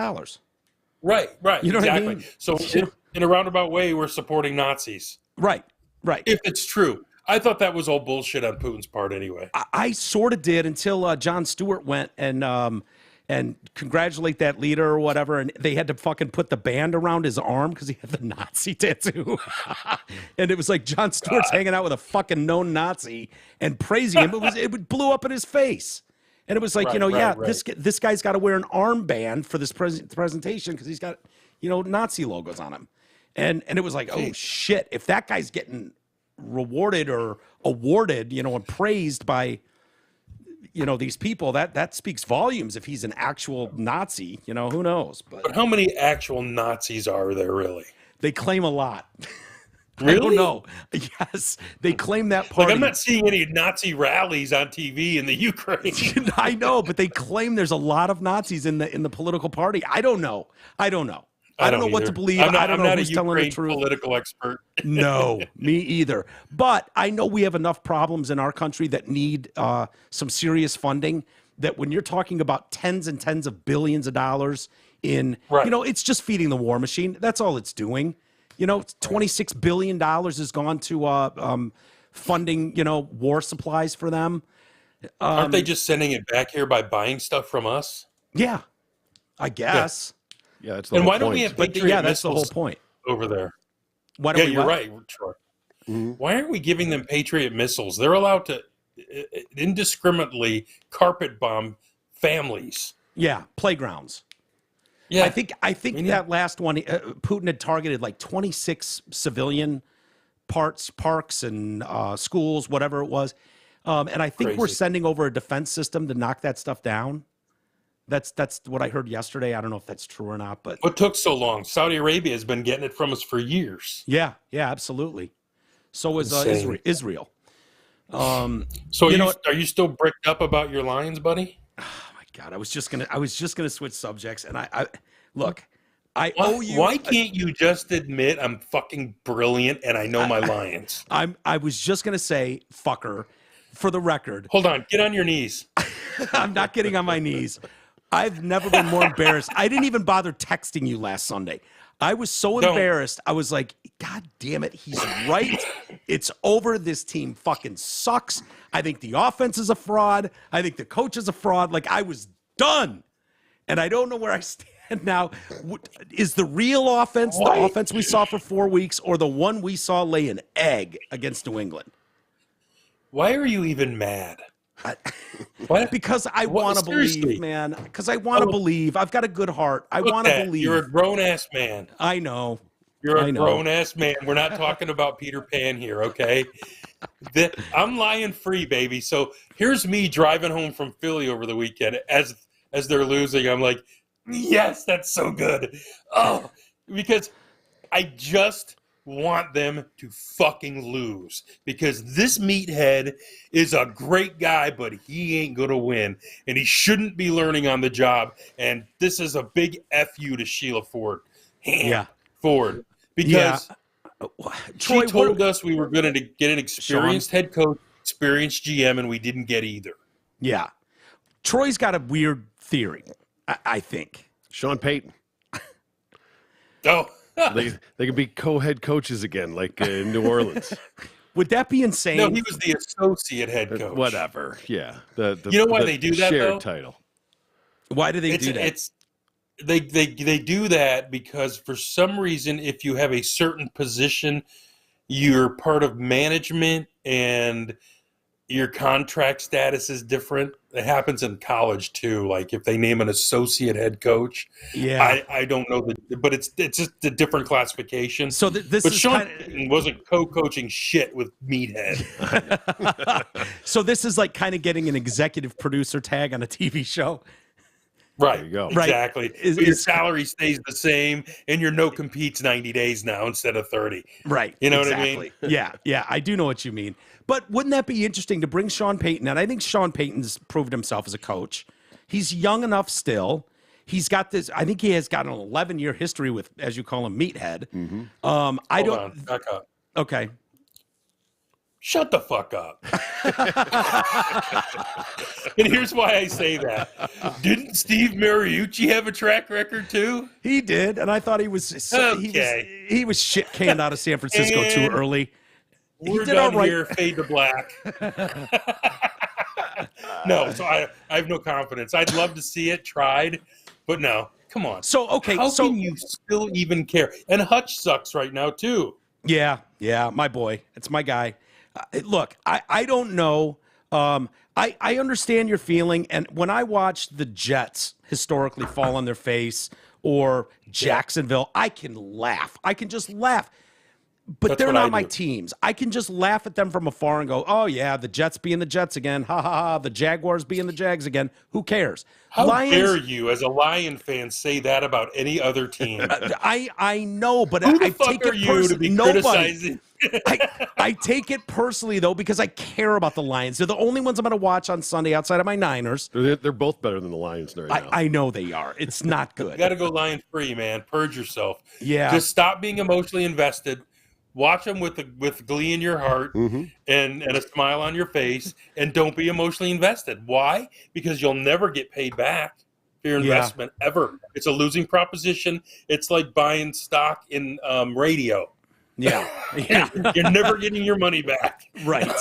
Right. You know what I mean? So in a roundabout way, we're supporting Nazis. Right. If it's true. I thought that was all bullshit on Putin's part anyway. I sort of did until Jon Stewart went and congratulate that leader or whatever, and they had to fucking put the band around his arm because he had the Nazi tattoo. And it was like Jon Stewart's hanging out with a fucking known Nazi and praising him. It blew up in his face. And it was like, this guy's got to wear an armband for this presentation because he's got, you know, Nazi logos on him. And it was like, oh shit, if that guy's getting rewarded or awarded, you know, and praised by, you know, these people, that speaks volumes. If he's an actual Nazi, you know, who knows? But how many actual Nazis are there really? They claim a lot. Really? I don't know. Yes, they claim that party. Like, I'm not seeing any Nazi rallies on TV in the Ukraine. I know, but they claim there's a lot of Nazis in the political party. I don't know. I don't know what to believe. I don't know who's telling the truth. Political expert. No, me either. But I know we have enough problems in our country that need some serious funding. That when you're talking about tens and tens of billions of dollars in, you know, it's just feeding the war machine. That's all it's doing. You know, $26 billion has gone to funding, you know, war supplies for them. Aren't they just sending it back here by buying stuff from us? Yeah, I guess. Yeah, that's the whole why point. don't we have Patriot that's the whole point over there? Why don't we? You're right, Troy. Mm-hmm. Why aren't we giving them Patriot missiles? They're allowed to indiscriminately carpet bomb families. Yeah, playgrounds. Yeah, I think that last one, Putin had targeted like 26 civilian parks and schools, whatever it was. And I think we're Crazy. sending over a defense system to knock that stuff down. That's what I heard yesterday. I don't know if that's true or not, but What took so long? Saudi Arabia has been getting it from us for years. yeah, absolutely. So is Insane. Israel. So are you still bricked up about your Lions, buddy? Oh my God, I was just gonna switch subjects, and I look. I owe you. Why can't you just admit I'm fucking brilliant and I know my Lions? I was just gonna say, fucker, for the record. Hold on, get on your knees. I'm not getting on my knees. I've never been more embarrassed. I didn't even bother texting you last Sunday. I was so embarrassed. I was like, God damn it, he's right. It's over. This team fucking sucks. I think the offense is a fraud. I think the coach is a fraud. Like, I was done. And I don't know where I stand now. Is the real offense the offense we saw for 4 weeks, or the one we saw lay an egg against New England? Why are you even mad? Because I want to believe, man. Because I want to believe. I've got a good heart. I want to believe. You're a grown-ass man. I know. You're a grown-ass man. We're not talking about Peter Pan here, okay? I'm lying free, baby. So here's me driving home from Philly over the weekend as they're losing. I'm like, yes, that's so good. Oh, because I just want them to fucking lose, because this meathead is a great guy, but he ain't gonna win, and he shouldn't be learning on the job. And this is a big F you to Sheila Ford. Ford, because Troy, she told us we were going to get an experienced head coach, experienced GM, and we didn't get either. Yeah. Troy's got a weird theory, I think. Sean Payton. Oh. They can be co-head coaches again, like in New Orleans. Would that be insane? No, he was the associate head coach. Whatever. Yeah. You know why they do that, shared though? title. Why do they do that? They do that because for some reason, if you have a certain position, you're part of management and your contract status is different. It happens in college too. Like if they name an associate head coach, I don't know, but it's just a different classification. So but Sean wasn't co-coaching shit with Meathead. So this is like kind of getting an executive producer tag on a TV show. Right. There you go. Exactly. Right. Your salary stays the same, and your no competes 90 days now instead of 30. Right. You know exactly. what I mean? Yeah. I do know what you mean. But wouldn't that be interesting to bring Sean Payton? And I think Sean Payton's proved himself as a coach. He's young enough still. He's got this. I think he has got an 11-year history with, as you call him, Meathead. Mm-hmm. Hold on. Back up. Okay. Shut the fuck up. And here's why I say that. Didn't Steve Mariucci have a track record too? He did, and I thought he was he was shit canned out of San Francisco too early. We're done here. Fade to black. No, so I have no confidence. I'd love to see it tried, but no. Come on. So okay, how can you still even care? And Hutch sucks right now too. Yeah, my boy. It's my guy. Look, I don't know. I understand your feeling. And when I watch the Jets historically fall on their face or Jacksonville, I can laugh. I can just laugh. But they're not my teams. I can just laugh at them from afar and go, oh, yeah, the Jets being the Jets again. Ha, ha, ha. The Jaguars being the Jags again. Who cares? How dare you, as a Lion fan, say that about any other team? I know, but Who the I fuck take are it you personally. to be Nobody. criticizing? I take it personally, though, because I care about the Lions. They're the only ones I'm going to watch on Sunday outside of my Niners. They're both better than the Lions right now. I know they are. It's not good. You got to go Lion free, man. Purge yourself. Yeah. Just stop being emotionally invested. Watch them with glee in your heart and a smile on your face, and don't be emotionally invested. Why? Because you'll never get paid back for your investment ever. It's a losing proposition. It's like buying stock in radio. Yeah. You're never getting your money back. Right.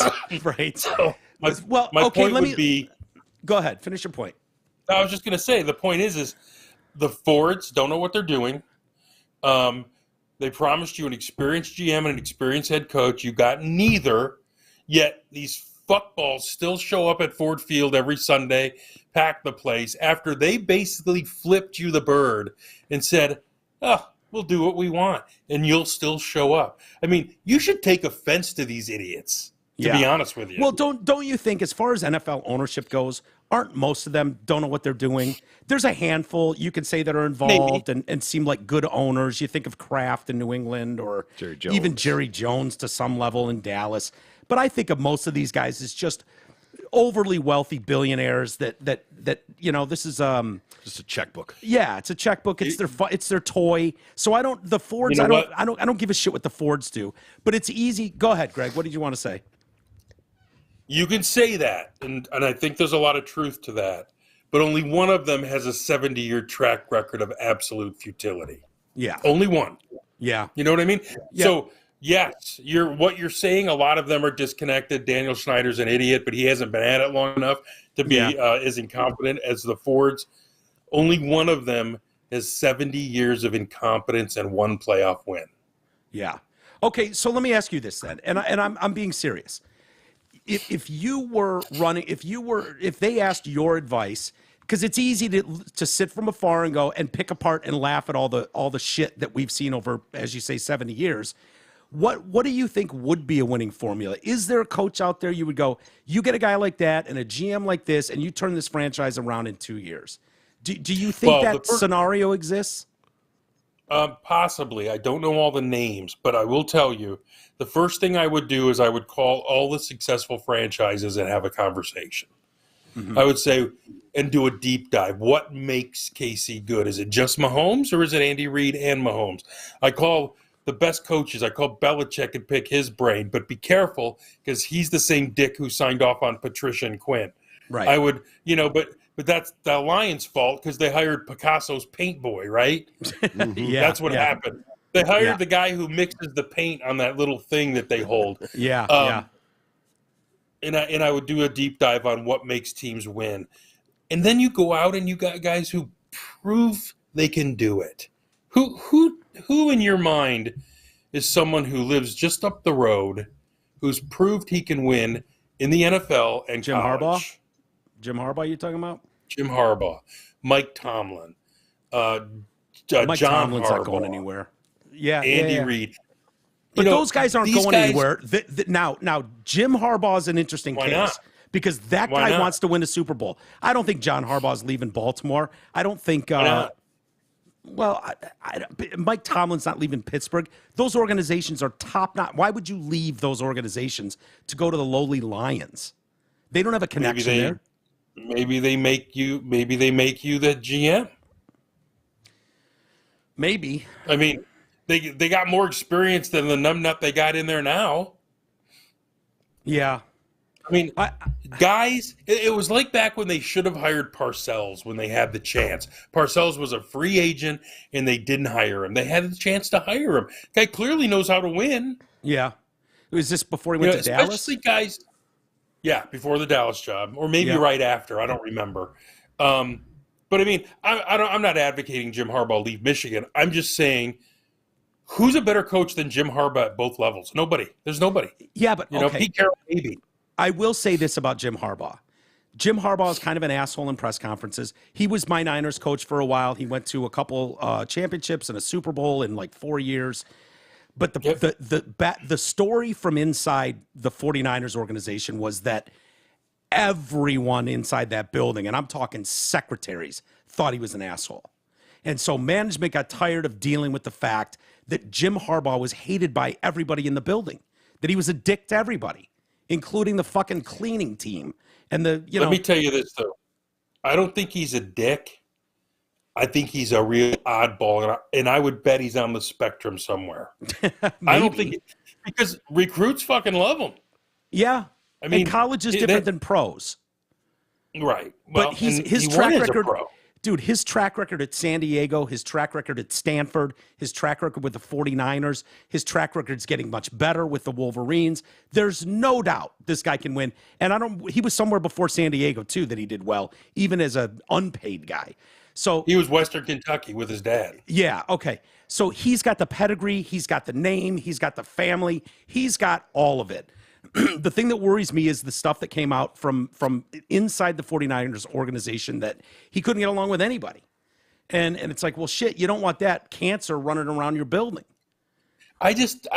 So my okay, point would be. Go ahead. Finish your point. I was just going to say, the point is the Fords don't know what they're doing. They promised you an experienced GM and an experienced head coach. You got neither, yet these fuckballs still show up at Ford Field every Sunday, pack the place, after they basically flipped you the bird and said, oh, we'll do what we want, and you'll still show up. I mean, you should take offense to these idiots. to be honest with you. Well, don't you think, as far as NFL ownership goes, aren't most of them don't know what they're doing? There's a handful you could say that are involved and seem like good owners. You think of Kraft in New England, or even Jerry Jones to some level in Dallas. But I think of most of these guys as just overly wealthy billionaires that this is just a checkbook. Yeah, it's a checkbook. It's their toy. So the Fords. I don't give a shit what the Fords do. But it's easy. Go ahead, Greg. What did you want to say? You can say that, and I think there's a lot of truth to that. But only one of them has a 70-year track record of absolute futility. Yeah, only one. Yeah, you know what I mean. Yeah. So yes, what you're saying. A lot of them are disconnected. Daniel Snyder's an idiot, but he hasn't been at it long enough to be as incompetent as the Fords. Only one of them has 70 years of incompetence and one playoff win. Yeah. Okay, so let me ask you this then, and I'm being serious. If they asked your advice, because it's easy to sit from afar and go and pick apart and laugh at all the shit that we've seen over, as you say, 70 years. What do you think would be a winning formula? Is there a coach out there you would go, you get a guy like that and a GM like this, and you turn this franchise around in 2 years? Do you think that scenario exists? Possibly. I don't know all the names, but I will tell you, the first thing I would do is I would call all the successful franchises and have a conversation. Mm-hmm. I would say, and do a deep dive. What makes KC good? Is it just Mahomes, or is it Andy Reid and Mahomes? I call the best coaches. I call Belichick and pick his brain, but be careful, because he's the same dick who signed off on Patricia and Quinn. Right. I would, but that's the Lions' fault, because they hired Picasso's paint boy, right? Yeah, that's what happened. They hired the guy who mixes the paint on that little thing that they hold. Yeah. And I would do a deep dive on what makes teams win. And then you go out and you got guys who prove they can do it. Who in your mind is someone who lives just up the road, who's proved he can win in the NFL and Jim college? Harbaugh? Jim Harbaugh you talking about? Jim Harbaugh. Mike Tomlin. Mike John Tomlin's Harbaugh. not going anywhere. Yeah, Andy Reid. But those guys aren't going anywhere. Now, Jim Harbaugh is an interesting case. Not? Because that guy wants to win a Super Bowl. I don't think John Harbaugh's leaving Baltimore. I don't think Mike Tomlin's not leaving Pittsburgh. Those organizations are top-notch. Why would you leave those organizations to go to the lowly Lions? They don't have a connection there. Maybe they make you the GM. Maybe. I mean, they got more experience than the numbnut they got in there now. Yeah. I mean, guys, it was like back when they should have hired Parcells when they had the chance. Parcells was a free agent, and they didn't hire him. They had the chance to hire him. Guy clearly knows how to win. Yeah. Was this before he went to Dallas? Especially guys. Yeah, before the Dallas job, or maybe right after. I don't remember. But I mean, I'm not advocating Jim Harbaugh leave Michigan. I'm just saying, who's a better coach than Jim Harbaugh at both levels? Nobody. There's nobody. Yeah, but Pete Carroll maybe. I will say this about Jim Harbaugh. Jim Harbaugh is kind of an asshole in press conferences. He was my Niners coach for a while. He went to a couple championships and a Super Bowl in like 4 years. But the story from inside the 49ers organization was that everyone inside that building, and I'm talking secretaries, thought he was an asshole. And so management got tired of dealing with the fact that Jim Harbaugh was hated by everybody in the building, that he was a dick to everybody, including the fucking cleaning team. And Let me tell you this, though. I don't think he's a dick. I think he's a real oddball, and I would bet he's on the spectrum somewhere. I don't think because recruits fucking love him. Yeah, I mean, and college is different than pros, right? Well, but his track record, dude. His track record at San Diego, his track record at Stanford, his track record with the 49ers, his track record's getting much better with the Wolverines. There's no doubt this guy can win, and he was somewhere before San Diego too that he did well, even as an unpaid guy. So he was Western Kentucky with his dad. Yeah, okay. So he's got the pedigree, he's got the name, he's got the family, he's got all of it. The thing that worries me is the stuff that came out from inside the 49ers organization that he couldn't get along with anybody. And it's like, well, shit, you don't want that cancer running around your building. I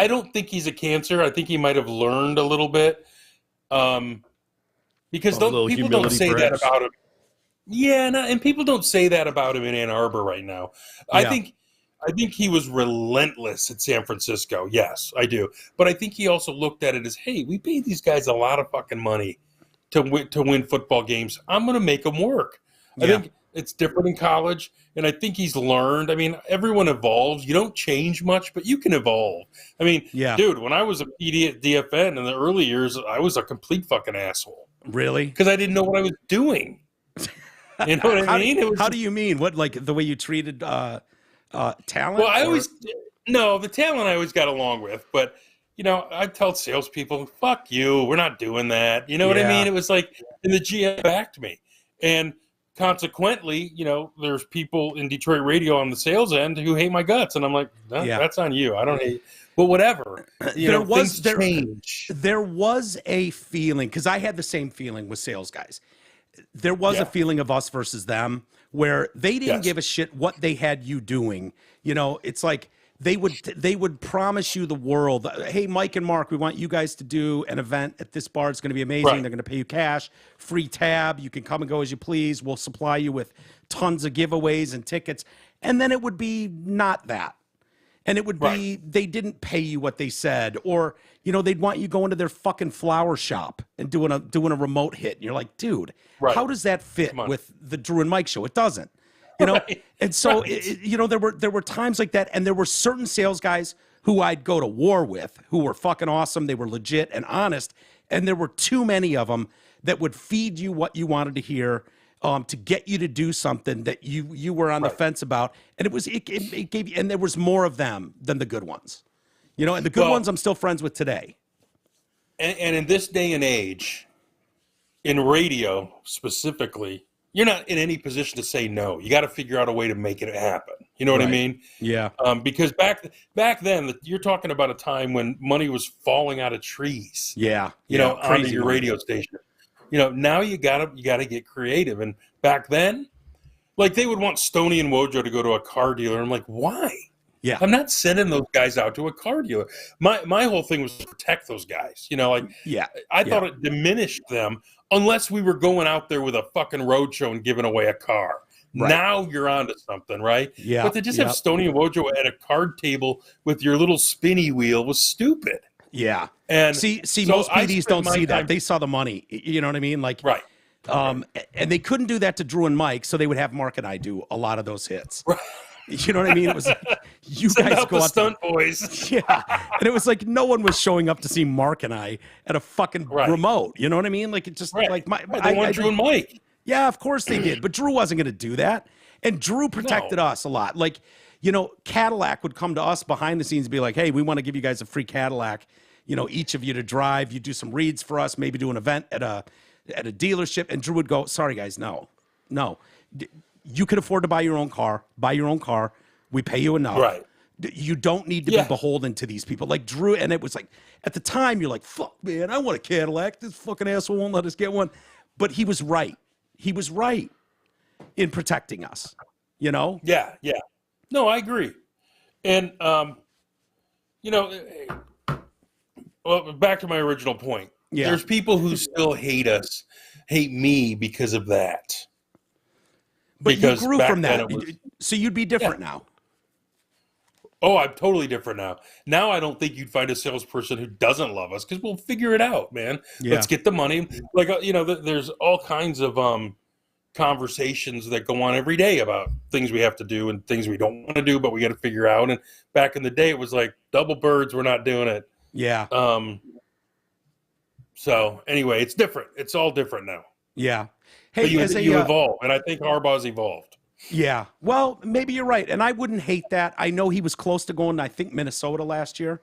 don't think he's a cancer. I think he might have learned a little bit. Because little people don't humility, say perhaps. that about him. Yeah, and people don't say that about him in Ann Arbor right now. I Yeah. think he was relentless at San Francisco. Yes, I do. But I think he also looked at it as, hey, we paid these guys a lot of fucking money to win football games. I'm going to make them work. I Yeah. think it's different in college, and I think he's learned. I mean, everyone evolves. You don't change much, but you can evolve. I mean, Yeah. dude, when I was a PD at DFN in the early years, I was a complete fucking asshole Really? because I didn't know what I was doing. You know what I mean? How do you mean? What, like the way you treated talent? Well, the talent I always got along with, but I tell salespeople, "Fuck you, we're not doing that." You know what I Yeah. mean? It was like, and the GM backed me, and consequently, there's people in Detroit radio on the sales end who hate my guts, and I'm like, that's on you. I don't hate, but whatever. Things change. There was a feeling, because I had the same feeling with sales guys. There was a feeling of us versus them where they didn't give a shit what they had you doing. It's like they would promise you the world. Hey, Mike and Mark, we want you guys to do an event at this bar. It's going to be amazing. Right. They're going to pay you cash, free tab. You can come and go as you please. We'll supply you with tons of giveaways and tickets. And then it would be not that. And it would be, they didn't pay you what they said, or, they'd want you going to their fucking flower shop and doing a remote hit. And you're like, dude, how does that fit with the Drew and Mike show? It doesn't, Right. And so, there were times like that. And there were certain sales guys who I'd go to war with who were fucking awesome. They were legit and honest. And there were too many of them that would feed you what you wanted to hear, to get you to do something that you were on the fence about. And it gave you, and there was more of them than the good ones, and the good ones I'm still friends with today. And in this day and age, in radio specifically, you're not in any position to say no. You got to figure out a way to make it happen. You know what I mean? Yeah. Because back then, you're talking about a time when money was falling out of trees. Yeah. Onto your radio station. Now you gotta get creative. And back then, like, they would want Stoney and Wojo to go to a car dealer. I'm like, why? Yeah. I'm not sending those guys out to a car dealer. My whole thing was to protect those guys. I thought it diminished them unless we were going out there with a fucking road show and giving away a car. Right. Now you're onto something, right? Yeah. But to just have Stoney and Wojo at a card table with your little spinny wheel was stupid. Yeah. And see, most PDs don't see that. They saw the money. You know what I mean? Like, right. And they couldn't do that to Drew and Mike, so they would have Mark and I do a lot of those hits. Right. You know what I mean? It was like, you Send guys out go the out stunt boys. Yeah. And it was like no one was showing up to see Mark and I at a fucking remote. You know what I mean? Like, it just like they want Drew and Mike. Yeah, of course they did. But Drew wasn't going to do that. And Drew protected us a lot. Like, Cadillac would come to us behind the scenes and be like, hey, we want to give you guys a free Cadillac, each of you to drive. You do some reads for us, maybe do an event at a dealership. And Drew would go, sorry, guys, no. You can afford to buy your own car. We pay you enough. Right. You don't need to be beholden to these people. Like Drew, and it was like, at the time, you're like, fuck, man, I want a Cadillac. This fucking asshole won't let us get one. But he was right. He was right in protecting us, Yeah. No, I agree. And, well, back to my original point. Yeah. There's people who still hate me because of that. But because you grew from that. So you'd be different now. Oh, I'm totally different now. Now I don't think you'd find a salesperson who doesn't love us because we'll figure it out, man. Yeah. Let's get the money. Like, there's all kinds of conversations that go on every day about things we have to do and things we don't want to do, but we got to figure out. And back in the day, it was like double birds. We're not doing it. Yeah. So anyway, it's different. It's all different now. Yeah. Hey, you evolve, and I think Harbaugh's evolved. Yeah. Well, maybe you're right, and I wouldn't hate that. I know he was close to going to, I think, Minnesota last year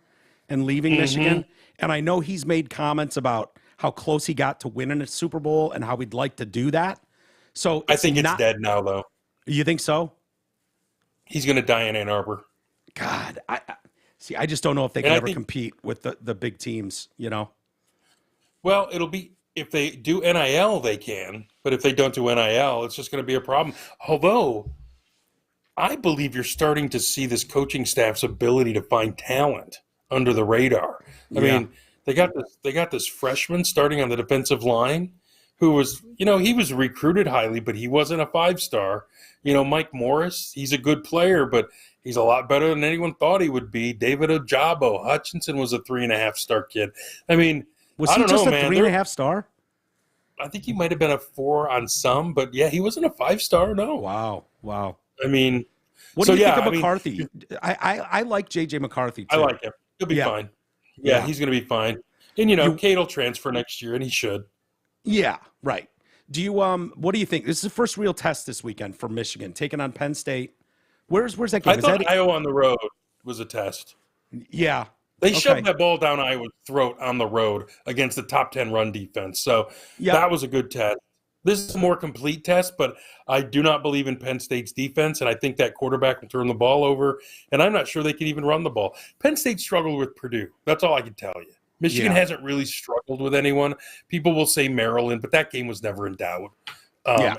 and leaving Michigan, and I know he's made comments about how close he got to winning a Super Bowl and how he'd like to do that. So I think it's dead now, though. You think so? He's going to die in Ann Arbor. God, I just don't know if they can ever compete with the big teams, Well, it'll be, if they do NIL, they can. But if they don't do NIL, it's just going to be a problem. Although, I believe you're starting to see this coaching staff's ability to find talent under the radar. I mean, They got this freshman starting on the defensive line who was, he was recruited highly, but he wasn't a 5-star. Mike Morris, he's a good player, but he's a lot better than anyone thought he would be. David Ojabo Hutchinson was a 3.5-star kid. I mean, was I he don't just know, a man. 3.5-star? I think he might have been a 4 on some, but yeah, he wasn't a 5-star. No. Wow. I mean, what do you think of McCarthy? I like JJ McCarthy too. I like him. He'll be fine. Yeah, he's going to be fine. And Cade will transfer next year, and he should. Yeah, right. Do you what do you think? This is the first real test this weekend for Michigan, taking on Penn State. Where's that game? I thought Iowa on the road was a test. Yeah. They shoved that ball down Iowa's throat on the road against the top 10 run defense. So that was a good test. This is a more complete test, but I do not believe in Penn State's defense, and I think that quarterback will turn the ball over, and I'm not sure they can even run the ball. Penn State struggled with Purdue. That's all I can tell you. Michigan hasn't really struggled with anyone. People will say Maryland, but that game was never in doubt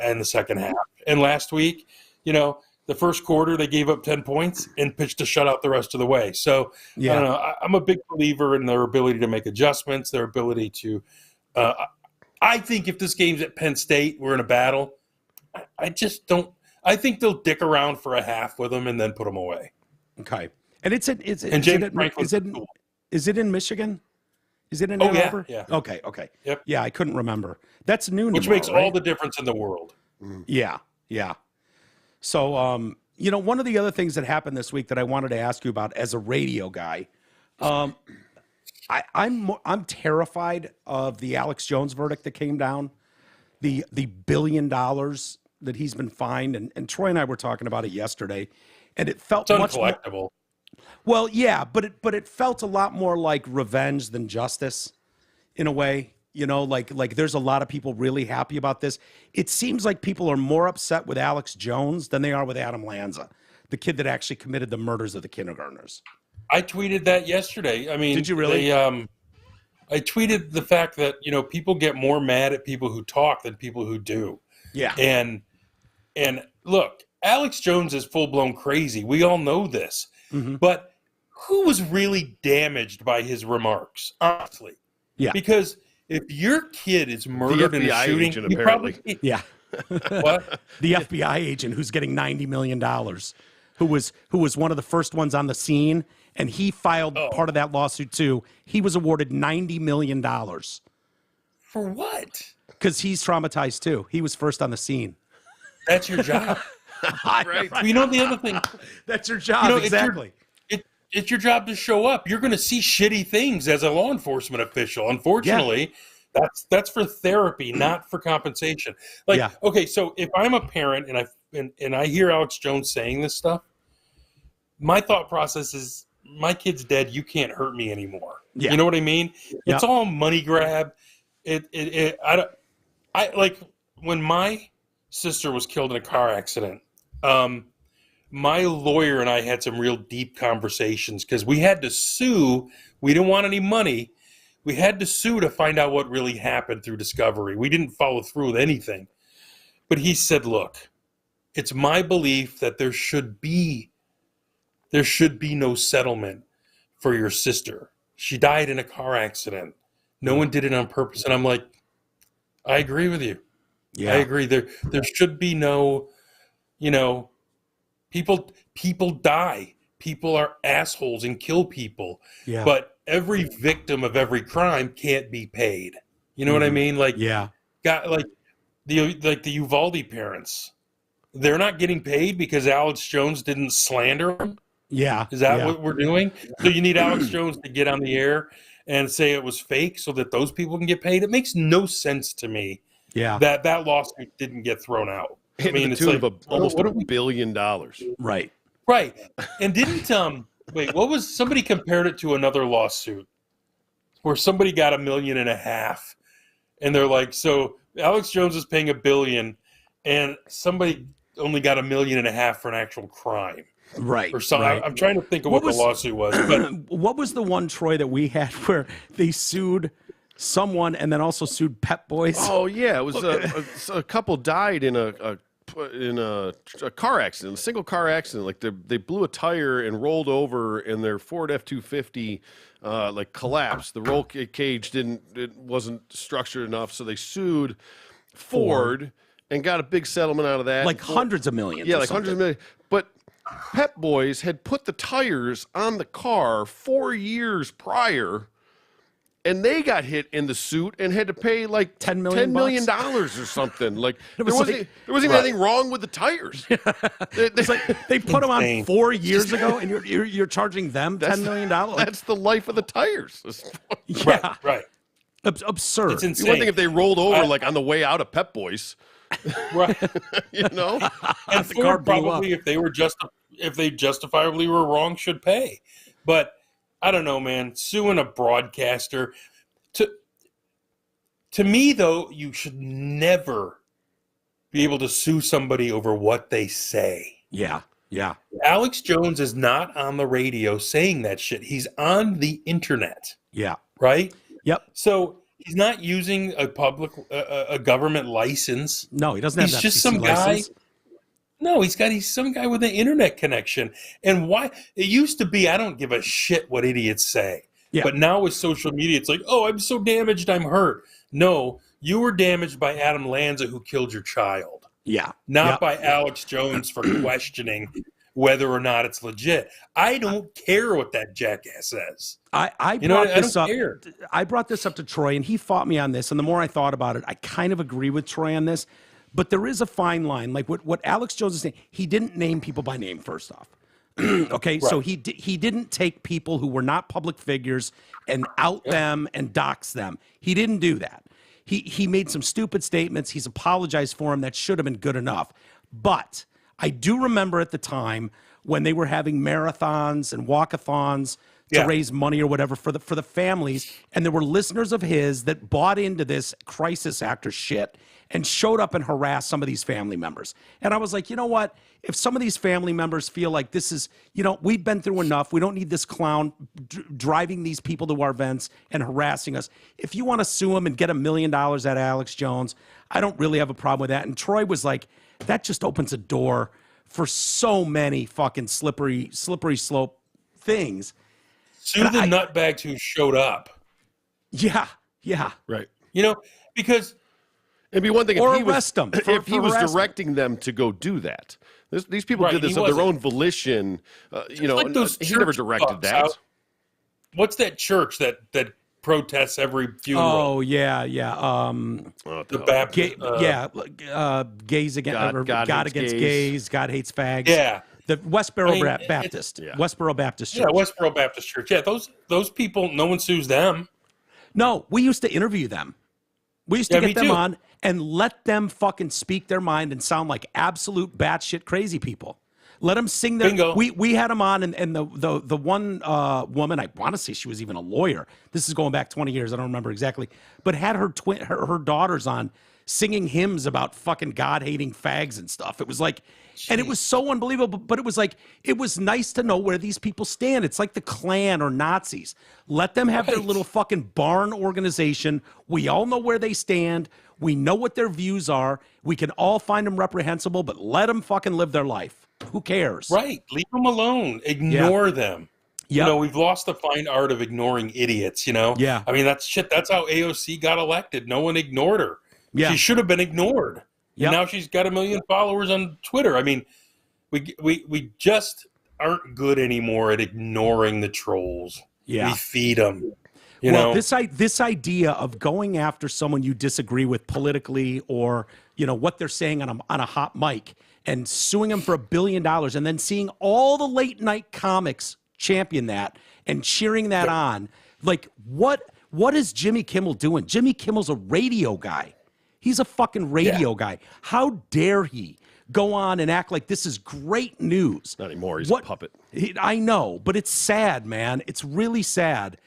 in the second half. And last week, the first quarter, they gave up 10 points and pitched a shutout the rest of the way. So, I don't know. I'm a big believer in their ability to make adjustments, their ability to I think if this game's at Penn State, we're in a battle, I just don't – I think they'll dick around for a half with them and then put them away. Okay. And is it in Michigan? Is it in Ann Arbor? Yeah. Okay. Yep. Yeah, I couldn't remember. That's noon Which tomorrow, makes all the difference in the world. Yeah. So, one of the other things that happened this week that I wanted to ask you about as a radio guy, I'm terrified of the Alex Jones verdict that came down, the $1 billion that he's been fined, and Troy and I were talking about it yesterday, and it felt it's much uncollectible. more, well, yeah, but it felt a lot more like revenge than justice, in a way. Like there's a lot of people really happy about this. It seems like people are more upset with Alex Jones than they are with Adam Lanza, the kid that actually committed the murders of the kindergartners. I tweeted that yesterday. I mean, did you really? I tweeted the fact that people get more mad at people who talk than people who do. Yeah. And look, Alex Jones is full blown crazy. We all know this. Mm-hmm. But who was really damaged by his remarks? Honestly. Yeah. Because if your kid is murdered in a shooting, agent, apparently. What? The FBI agent who's getting $90 million, who was one of the first ones on the scene, and he filed part of that lawsuit too. He was awarded $90 million. For what? Because he's traumatized too. He was first on the scene. That's your job. Right. The other thing. That's your job, exactly. It's your job to show up. You're going to see shitty things as a law enforcement official. Unfortunately, that's for therapy, not for compensation. Okay, so if I'm a parent and I hear Alex Jones saying this stuff, my thought process is, my kid's dead. You can't hurt me anymore. Yeah. You know what I mean? It's all money grab. I like when my sister was killed in a car accident. My lawyer and I had some real deep conversations because we had to sue. We didn't want any money. We had to sue to find out what really happened through discovery. We didn't follow through with anything. But he said, look, it's my belief that there should be no settlement for your sister. She died in a car accident. No one did it on purpose. And I'm like, I agree with you. Yeah. I agree. There should be no, people die. People are assholes and kill people. Yeah. But every victim of every crime can't be paid. You know what I mean? Like, the Uvalde parents, they're not getting paid because Alex Jones didn't slander them. Yeah. Is that what we're doing? So you need Alex Jones to get on the air and say it was fake so that those people can get paid? It makes no sense to me that lawsuit didn't get thrown out. I mean, it's like almost $1 billion. Right. Right. And didn't somebody compared it to another lawsuit where somebody got $1.5 million and they're like, so Alex Jones is paying $1 billion and somebody only got $1.5 million for an actual crime. Right. Or something. Right. I'm trying to think of what the lawsuit was. But what was the one, Troy, that we had where they sued someone and then also sued Pep Boys? Oh, yeah. It was a couple died in a in a car accident, a single car accident. Like they blew a tire and rolled over, and their Ford F-250 like collapsed. The roll cage wasn't structured enough, so they sued Ford and got a big settlement out of that. Like hundreds of millions. Yeah, like hundreds of millions. But Pep Boys had put the tires on the car 4 years prior, and they got hit in the suit and had to pay like $10 million or something. Like there was wasn't even anything wrong with the tires. They put them on 4 years ago, and you're charging them $10 million. That's the life of the tires. Yeah, right. Absurd. It's insane. One thing if they rolled over like on the way out of Pep Boys, right? you know, and the car Ford blew probably, up. if they justifiably were wrong, should pay. But I don't know, man. Suing a broadcaster, to me though, you should never be able to sue somebody over what they say. Yeah. Alex Jones is not on the radio saying that shit. He's on the internet. Yeah. Right? Yep. So he's not using a government license. No, he doesn't have He's that just FCC some guy. license. No, he's some guy with an internet connection. And why it used to be, I don't give a shit what idiots say. Yeah. But now with social media, it's like, oh, I'm so damaged, I'm hurt. No, you were damaged by Adam Lanza, who killed your child. Yeah. Not by Alex Jones for questioning whether or not it's legit. I don't care what that jackass says. I brought this up to Troy, and he fought me on this. And the more I thought about it, I kind of agree with Troy on this. But there is a fine line. Like what Alex Jones is saying, he didn't name people by name, first off. Okay, right. So he didn't take people who were not public figures and out them and dox them. He didn't do that. He made some stupid statements. He's apologized for them. That should have been good enough. But I do remember at the time when they were having marathons and walkathons to raise money or whatever for the families, and there were listeners of his that bought into this crisis actor shit and showed up and harassed some of these family members. And I was like, you know what? If some of these family members feel like this is, we've been through enough. We don't need this clown driving these people to our events and harassing us. If you want to sue him and get $1 million out of Alex Jones, I don't really have a problem with that. And Troy was like, that just opens a door for so many fucking slippery slope things. Sue the nutbags who showed up. Yeah. Right. Because it'd be one thing or if he arrest them if he was directing them to go do that. These people did this of their own volition. Like those he never directed that. What's that church that protests every funeral? Oh yeah. The Baptist. Gays against God against gays. God hates fags. Yeah. The Westboro Baptist. Westboro Baptist Church. Yeah, Westboro Baptist Church. Yeah, those people, no one sues them. No, we used to interview them. We used to get them on and let them fucking speak their mind and sound like absolute batshit crazy people. Let them sing their. Bingo. We had them on, and the one woman, I want to say she was even a lawyer. This is going back 20 years. I don't remember exactly, but had her her daughters on singing hymns about fucking God hating fags and stuff. It was like. Jeez. And it was so unbelievable, but it was like, it was nice to know where these people stand. It's like the Klan or Nazis. Let them have their little fucking barn organization. We all know where they stand. We know what their views are. We can all find them reprehensible, but let them fucking live their life. Who cares? Right. Leave them alone. Ignore them. Yep. We've lost the fine art of ignoring idiots, Yeah. I mean, that's how AOC got elected. No one ignored her. Yeah. She should have been ignored. Yep. And now she's got 1 million followers on Twitter. I mean, we just aren't good anymore at ignoring the trolls. Yeah. We feed them. This idea of going after someone you disagree with politically or, what they're saying on a hot mic and suing them for $1 billion and then seeing all the late night comics champion that and cheering that on. Like, what is Jimmy Kimmel doing? Jimmy Kimmel's a radio guy. He's a fucking radio guy. How dare he go on and act like this is great news? Not anymore. He's a puppet. I know, but it's sad, man. It's really sad.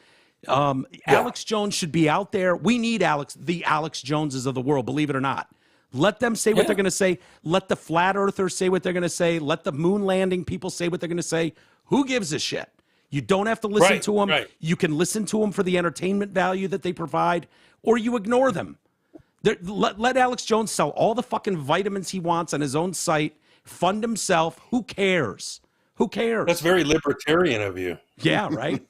Alex Jones should be out there. We need the Alex Joneses of the world, believe it or not. Let them say what they're going to say. Let the flat earthers say what they're going to say. Let the moon landing people say what they're going to say. Who gives a shit? You don't have to listen to them. Right. You can listen to them for the entertainment value that they provide, or you ignore them. Let Alex Jones sell all the fucking vitamins he wants on his own site, fund himself. Who cares? Who cares? That's very libertarian of you. Yeah, right?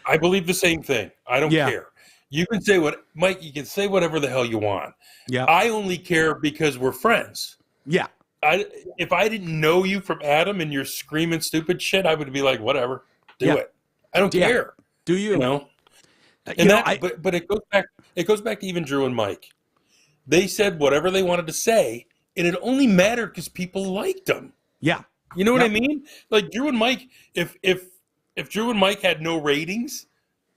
I believe the same thing. I don't care. You can say Mike, you can say whatever the hell you want. Yeah. I only care because we're friends. Yeah. If I didn't know you from Adam and you're screaming stupid shit, I would be like, whatever, do it. I don't care. Do you? You know? But it goes back to even Drew and Mike. They said whatever they wanted to say, and it only mattered because people liked them. Yeah. You know what I mean? Like Drew and Mike, if Drew and Mike had no ratings,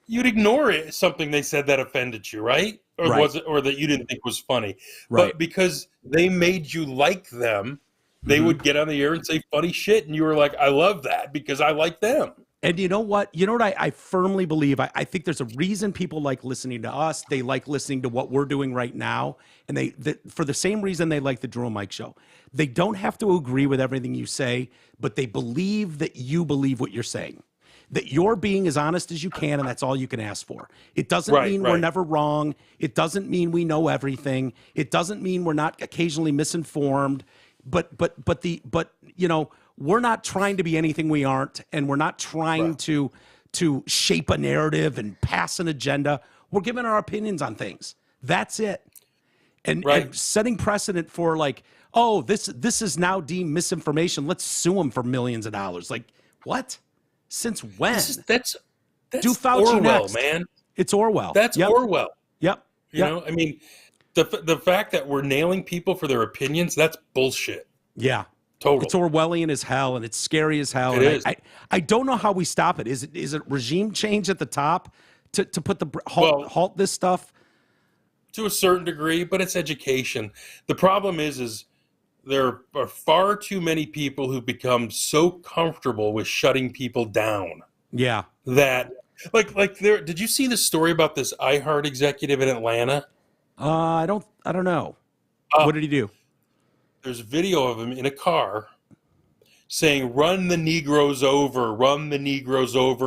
you'd ignore it, something they said that offended you, right? Or was it, or that you didn't think was funny. Right. But because they made you like them, they would get on the air and say funny shit, and you were like, I love that because I like them. And you know what? You know what I firmly believe? I think there's a reason people like listening to us. They like listening to what we're doing right now. And for the same reason they like the Drew and Mike show. They don't have to agree with everything you say, but they believe that you believe what you're saying. That you're being as honest as you can, and that's all you can ask for. It doesn't mean we're never wrong. It doesn't mean we know everything. It doesn't mean we're not occasionally misinformed. But you know, we're not trying to be anything we aren't, and we're not trying to shape a narrative and pass an agenda. We're giving our opinions on things. That's it. And setting precedent for like, oh, this is now deemed misinformation. Let's sue them for millions of dollars. Like, what? Since when? That's do Fauci Orwell, next. Man. It's Orwell. That's Orwell. Yep. You know, I mean, the fact that we're nailing people for their opinions, that's bullshit. Yeah. Totally. It's Orwellian as hell, and it's scary as hell. It is. I don't know how we stop it. Is it regime change at the top to put the halt this stuff? To a certain degree, but it's education. The problem is there are far too many people who become so comfortable with shutting people down. Yeah. That like there. Did you see the story about this iHeart executive in Atlanta? I don't know. What did he do? There's a video of him in a car saying, run the Negroes over,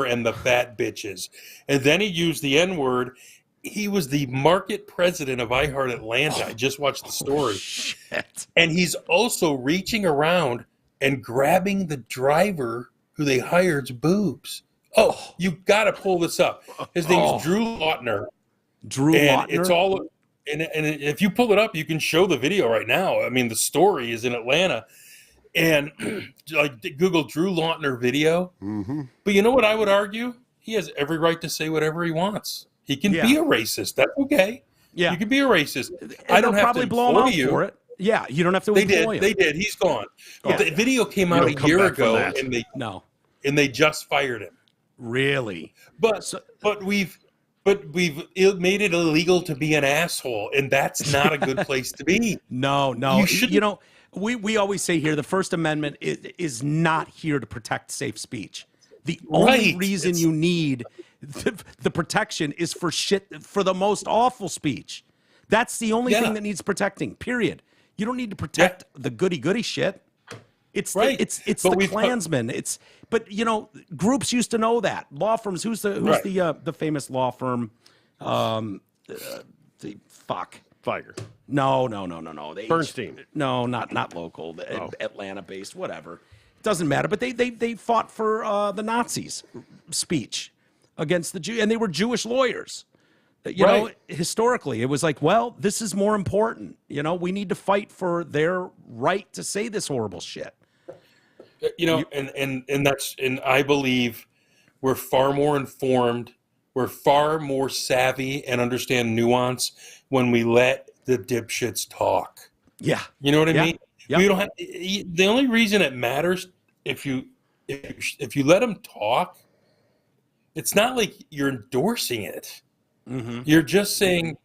and the fat bitches. And then he used the N-word. He was the market president of iHeart Atlanta. I just watched the story. Shit. And he's also reaching around and grabbing the driver who they hired's boobs. Oh, you got to pull this up. His name's Drew Lautner. Lautner? It's all... And if you pull it up, you can show the video right now. I mean, the story is in Atlanta. And like Google Drew Lautner video. Mm-hmm. But you know what I would argue? He has every right to say whatever he wants. He can be a racist. That's okay. Yeah. You can be a racist. I don't have to blow him out for it. Yeah, you don't have to employ him. They did. He's gone. But the video came out a year ago, and they just fired him. Really? But we've made it illegal to be an asshole, and that's not a good place to be. No. You know, we always say here the First Amendment is not here to protect safe speech. The only reason you need the protection is for the most awful speech. That's the only thing that needs protecting, period. You don't need to protect the goody shit. It's the Klansmen. But you know, groups used to know that. Law firms. Who's the famous law firm? Feiger. No. Bernstein. No, not local. Atlanta based. Whatever. It doesn't matter. But they fought for the Nazis' speech against the Jew, and they were Jewish lawyers. You know, historically, it was like, well, this is more important. You know, we need to fight for their right to say this horrible shit. You know, and I believe we're far more informed, we're far more savvy and understand nuance when we let the dipshits talk. Yeah. You know what I mean? Yep. We don't have the only reason it matters if you let them talk, it's not like you're endorsing it. Mm-hmm. You're just saying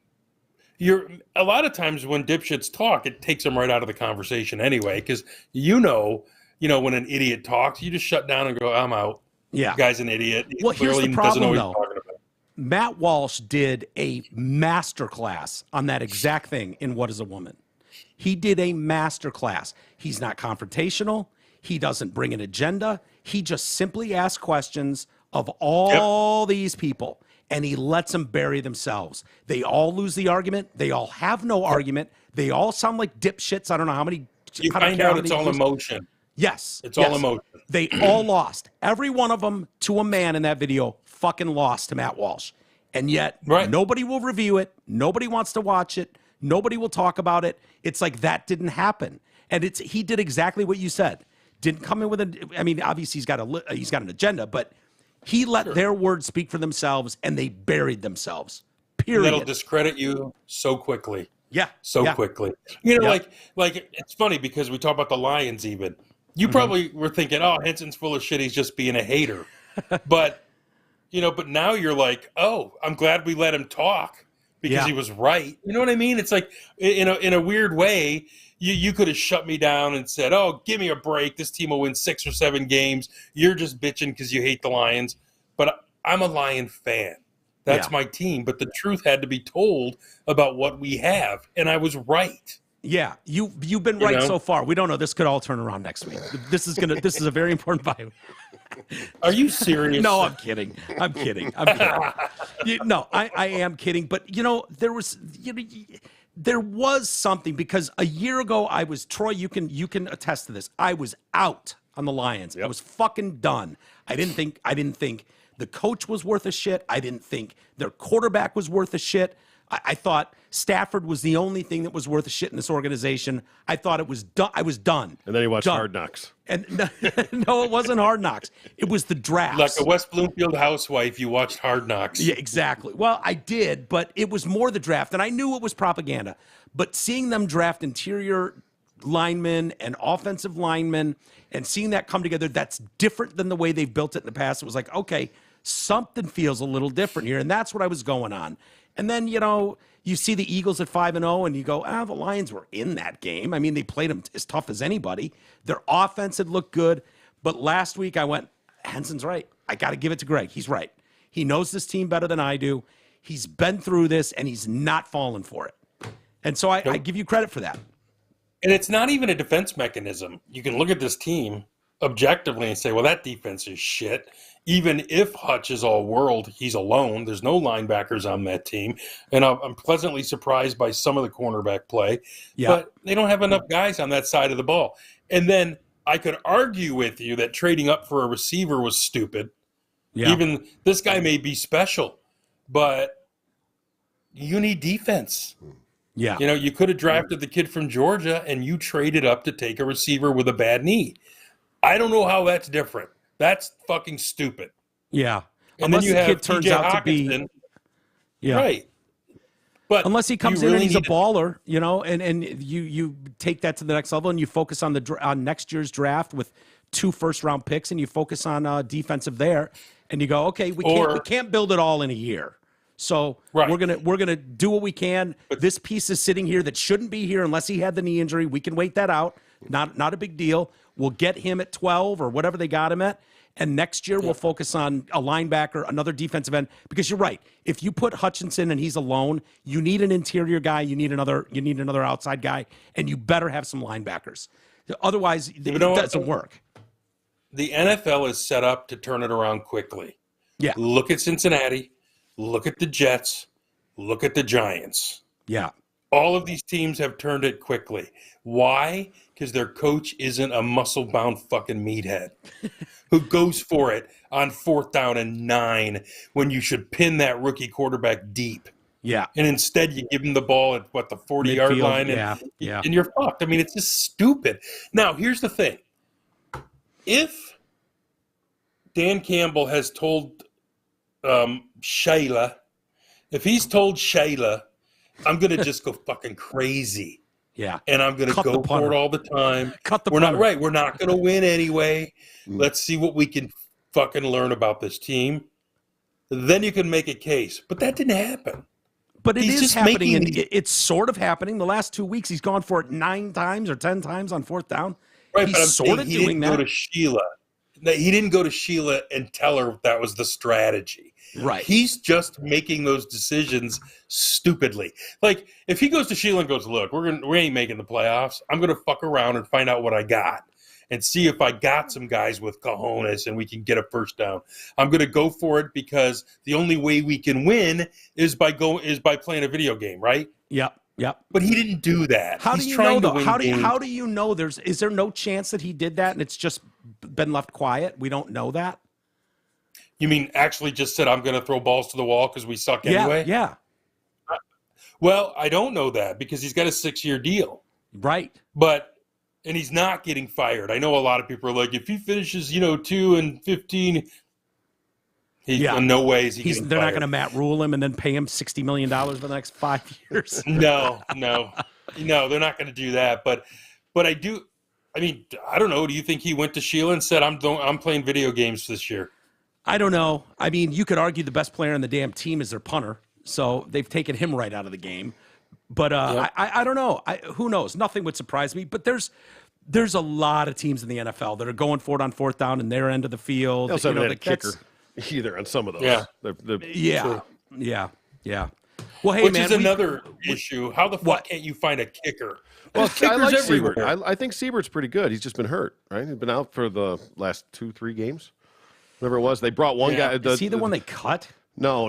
a lot of times when dipshits talk, it takes them right out of the conversation anyway, because you know, when an idiot talks, you just shut down and go, I'm out. Yeah. The guy's an idiot. Well, here's the problem, though. Matt Walsh did a masterclass on that exact thing in What is a Woman? He did a masterclass. He's not confrontational. He doesn't bring an agenda. He just simply asks questions of all these people. and he lets them bury themselves. They all lose the argument. They all have no argument. They all sound like dipshits. I don't know how many. You find out it's all emotion. Yes. It's all emotion. They all lost. Every one of them, to a man in that video, fucking lost to Matt Walsh. And yet, nobody will review it. Nobody wants to watch it. Nobody will talk about it. It's like that didn't happen. And he did exactly what you said. Didn't come in with I mean, obviously he's got an agenda, but he let their words speak for themselves, and they buried themselves. Period. That'll discredit you so quickly. Yeah. Quickly. You know, like it's funny because we talk about the Lions even. You probably were thinking, oh, Henson's full of shit. He's just being a hater. But now you're like, oh, I'm glad we let him talk because he was right. You know what I mean? It's like in a weird way, you could have shut me down and said, oh, give me a break. This team will win 6 or 7 games. You're just bitching because you hate the Lions. But I'm a Lion fan. That's my team. But the truth had to be told about what we have. And I was right. Yeah, you've been right so far. We don't know. This could all turn around next week. This is a very important vibe. Are you serious? No, I'm kidding. No, I am kidding. But there was something, because a year ago I was, Troy, you can attest to this. I was out on the Lions. I was fucking done. I didn't think the coach was worth a shit. I didn't think their quarterback was worth a shit. I thought Stafford was the only thing that was worth a shit in this organization. I thought it was done. I was done. And then he watched Hard Knocks. And no, it wasn't Hard Knocks. It was the draft. Like a West Bloomfield housewife, you watched Hard Knocks. Yeah, exactly. Well, I did, but it was more the draft, and I knew it was propaganda. But seeing them draft interior linemen and offensive linemen and seeing that come together, that's different than the way they've built it in the past. It was like, okay, something feels a little different here, and that's what I was going on. And then, you see the Eagles at 5-0, and you go, the Lions were in that game. I mean, they played them as tough as anybody. Their offense had looked good. But last week I went, Henson's right. I got to give it to Greg. He's right. He knows this team better than I do. He's been through this, and he's not fallen for it. And so I give you credit for that. And it's not even a defense mechanism. You can look at this team objectively and say, well, that defense is shit. Even if Hutch is all world, he's alone. There's no linebackers on that team. And I'm pleasantly surprised by some of the cornerback play. Yeah. But they don't have enough guys on that side of the ball. And then I could argue with you that trading up for a receiver was stupid. Yeah. Even this guy may be special, but you need defense. Yeah. You could have drafted the kid from Georgia and you traded up to take a receiver with a bad knee. I don't know how that's different. That's fucking stupid. Yeah. And unless then you the have kid turns TJ out Hawkinson, to be. Yeah. Right. But unless he comes in and he's a baller, and you take that to the next level and you focus on on next year's draft with 2 first-round picks and you focus on defensive there and you go, okay, we can't build it all in a year. So we're gonna do what we can. But this piece is sitting here that shouldn't be here unless he had the knee injury. We can wait that out. Not a big deal. We'll get him at 12 or whatever they got him at. And next year we'll focus on a linebacker, another defensive end. Because you're right. If you put Hutchinson and he's alone, you need an interior guy. You need another outside guy, and you better have some linebackers. Otherwise, it doesn't work. The NFL is set up to turn it around quickly. Yeah. Look at Cincinnati. Look at the Jets. Look at the Giants. Yeah. All of these teams have turned it quickly. Why? Because their coach isn't a muscle-bound fucking meathead who goes for it on 4th down and 9 when you should pin that rookie quarterback deep. Yeah. And instead you give him the ball at, the 40-yard line, and you're fucked. I mean, it's just stupid. Now, here's the thing. If Dan Campbell has told Shayla, if he's told Shayla, I'm going to just go fucking crazy. Yeah. And I'm going to go for it all the time. We're not right. We're not going to win anyway. Let's see what we can fucking learn about this team. Then you can make a case. But that didn't happen. But he's is happening. And it's sort of happening. The last 2 weeks, he's gone for it 9 times or 10 times on 4th down. Right, but I'm saying he didn't go to Sheila. He didn't go to Sheila and tell her that was the strategy. Right. He's just making those decisions stupidly. Like, if he goes to Sheila and goes, look, we ain't making the playoffs. I'm going to fuck around and find out what I got. and see if I got some guys with cojones and we can get a first down. I'm going to go for it because the only way we can win is by playing a video game, right? Yep. But he didn't do that. How do you know though? How do you know is there no chance that he did that and it's just been left quiet? We don't know that. You mean actually just said I'm going to throw balls to the wall because we suck anyway? Yeah. Well, I don't know that because he's got a 6-year deal. Right. And he's not getting fired. I know a lot of people are like, if he finishes, 2-15, in no way is he getting fired. They're not going to Matt Rule him and then pay him $60 million for the next 5 years. No, they're not going to do that. But I do. I mean, I don't know. Do you think he went to Sheila and said, I'm playing video games this year? I don't know. I mean, you could argue the best player on the damn team is their punter. So they've taken him right out of the game. But yep. I don't know. Who knows? Nothing would surprise me. But there's a lot of teams in the NFL that are going for it on fourth down in their end of the field. They also haven't had a kicker either on some of those. Yeah. Yeah. Well, hey, Which man. Which is another issue. How the fuck can't you find a kicker? Well, I like Siebert. I think Siebert's pretty good. He's just been hurt, right? He's been out for the last 2-3 games. Whatever it was. They brought one guy. Is he the one they cut? No.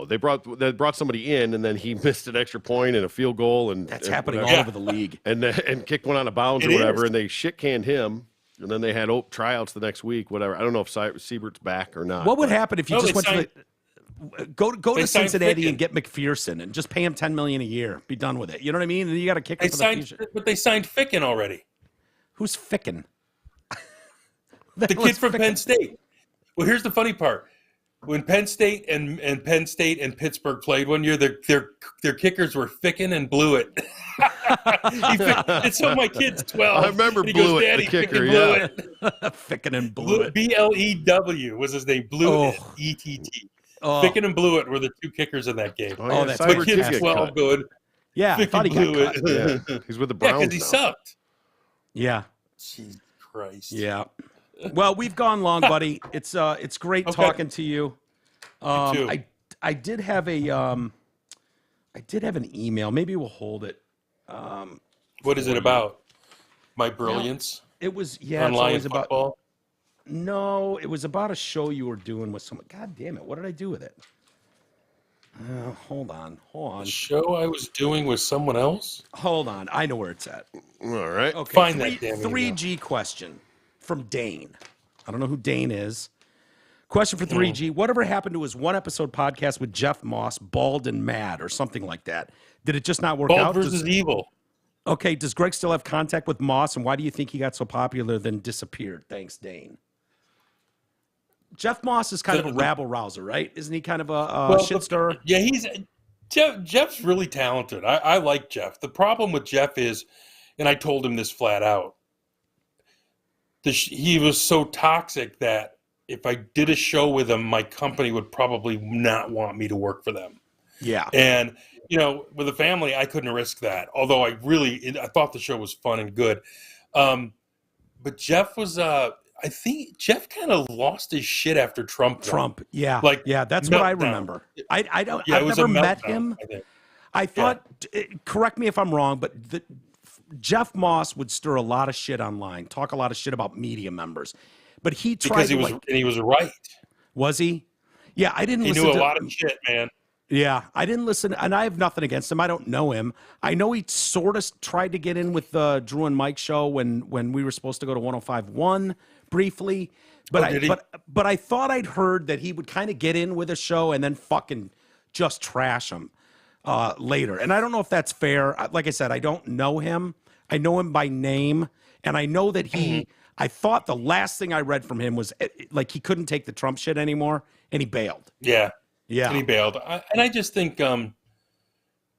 They brought somebody in, and then he missed an extra point and a field goal, and that's happening all over the league. And kicked one out of bounds or whatever, and they shit canned him. And then they had tryouts the next week. Whatever. I don't know if Siebert's back or not. What would happen if you just went to go to Cincinnati and get McPherson and just pay him $10 million a year? Be done with it. You know what I mean? And you got to kick him for the future. But they signed Ficken already. Who's Ficken? The kid from Penn State. Well, here's the funny part. When Penn State and Pittsburgh played one year, their kickers were Ficken and Blewett. It's so my kid's 12. I remember Blewett, the kicker. Yeah, Ficken and Blewett. BLEW was his name. Blewett, ETT. Ficken and Blewett were the two kickers in that game. Oh, that's my kid's 12. Good. Yeah, I thought he got cut. Yeah. He's with the Browns. Yeah, because he sucked. Yeah. Jesus Christ. Yeah. Well, we've gone long, buddy. It's great talking to you. I did have an email. Maybe we'll hold it. What is it about? My brilliance? It was online it's always football? about. No, it was about a show you were doing with someone. God damn it! What did I do with it? Hold on. A show I was doing with someone else? Hold on. I know where it's at. All right. Okay. Find that damn 3G question from Dane. I don't know who Dane is. Question for 3G. Whatever happened to his one episode podcast with Jeff Moss, Bald and Mad, or something like that? Did it just not work out? Bald versus Evil. Okay. Does Greg still have contact with Moss, and why do you think he got so popular then disappeared? Thanks, Dane. Jeff Moss is kind of a rabble rouser, right? Isn't he kind of a shit stirrer? Yeah, Jeff's really talented. I like Jeff. The problem with Jeff is, and I told him this flat out, he was so toxic that if I did a show with him, my company would probably not want me to work for them. Yeah. And, with a family, I couldn't risk that. Although I thought the show was fun and good. But Jeff was, I think Jeff kind of lost his shit after Trump. Yeah. That's what I remember. I've never met him. I thought, correct me if I'm wrong, but Jeff Moss would stir a lot of shit online, talk a lot of shit about media members, but he tried and he was right. Was he? Yeah, I didn't. He listen knew to a lot of shit, man. Yeah, I didn't listen, and I have nothing against him. I don't know him. I know he sort of tried to get in with the Drew and Mike show when we were supposed to go to 105.1 briefly, but I thought I'd heard that he would kind of get in with a show and then fucking just trash him later. And I don't know if that's fair. Like I said, I don't know him. I know him by name, and I know that I thought the last thing I read from him was like he couldn't take the Trump shit anymore, and he bailed. Yeah. And he bailed. And I just think I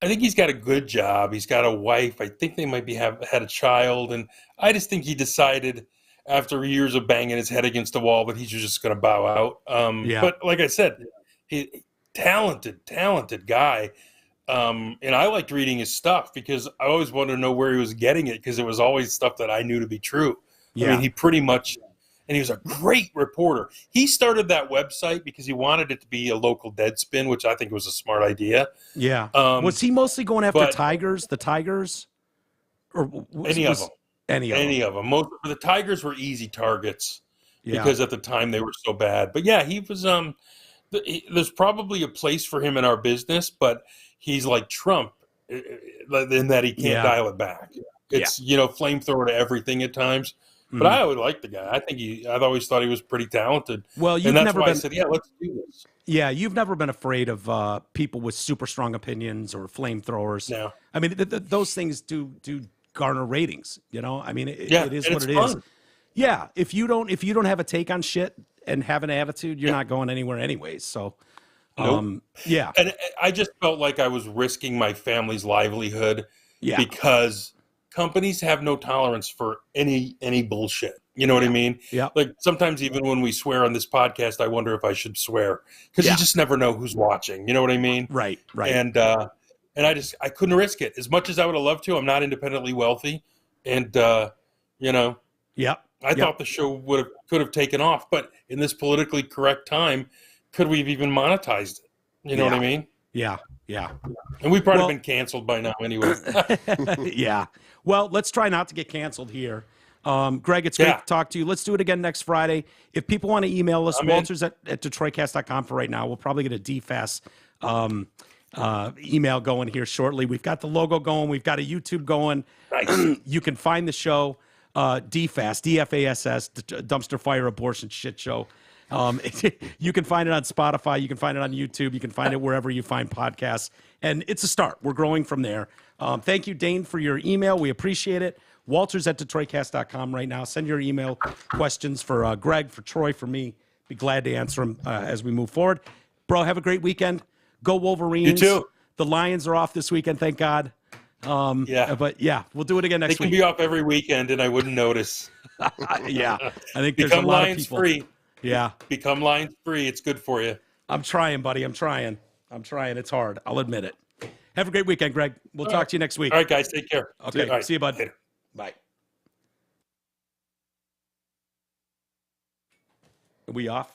think he's got a good job. He's got a wife. I think they might had a child, and I just think he decided after years of banging his head against the wall that he's just going to bow out. But like I said, talented guy. And I liked reading his stuff because I always wanted to know where he was getting it because it was always stuff that I knew to be true. Yeah. I mean, he pretty much, and he was a great reporter. He started that website because he wanted it to be a local Deadspin, which I think was a smart idea. Yeah. Was he mostly going after the Tigers? Or any of them? Any of them. Most the Tigers were easy targets Yeah. because at the time they were so bad. But yeah, he was. There's probably a place for him in our business, but he's like Trump in that he can't dial it back. It's flamethrower to everything at times. But I always liked the guy. I've always thought he was pretty talented. Well, and that's why I said, let's do this. Yeah, you've never been afraid of people with super strong opinions or flamethrowers. No. I mean, those things do garner ratings. I mean, it is what it fun. is. Yeah, if you don't have a take on shit and have an attitude, you're not going anywhere anyways. So, yeah. And I just felt like I was risking my family's livelihood because companies have no tolerance for any bullshit. You know what I mean? Yeah. Like sometimes even when we swear on this podcast, I wonder if I should swear because you just never know who's watching. You know what I mean? Right. And I couldn't risk it as much as I would have loved to. I'm not independently wealthy, and I thought the show could have taken off, but in this politically correct time, could we have even monetized it? You know what I mean? Yeah. And we've probably been canceled by now anyway. Yeah. Well, let's try not to get canceled here. Greg, it's great to talk to you. Let's do it again next Friday. If people want to email us, Walters at DetroitCast.com for right now. We'll probably get a DFASS email going here shortly. We've got the logo going. We've got a YouTube going. Nice. You can find the show, DFASS, DFASS, Dumpster Fire Abortion Shit Show. You can find it on Spotify. You can find it on YouTube. You can find it wherever you find podcasts. And it's a start. We're growing from there. Thank you, Dane, for your email. We appreciate it. Walters at DetroitCast.com right now. Send your email questions for Greg, for Troy, for me. Be glad to answer them as we move forward. Bro, have a great weekend. Go Wolverines. You too. The Lions are off this weekend, thank God. But we'll do it again next week. They can be off every weekend, and I wouldn't notice. Yeah, I think there's a Become lot Lions of people. free. Yeah. Become Lions free. It's good for you. I'm trying, buddy. I'm trying. It's hard. I'll admit it. Have a great weekend, Greg. We'll talk to you next week. All right, guys. Take care. Okay. All right. See you, bud. Later. Bye. Are we off?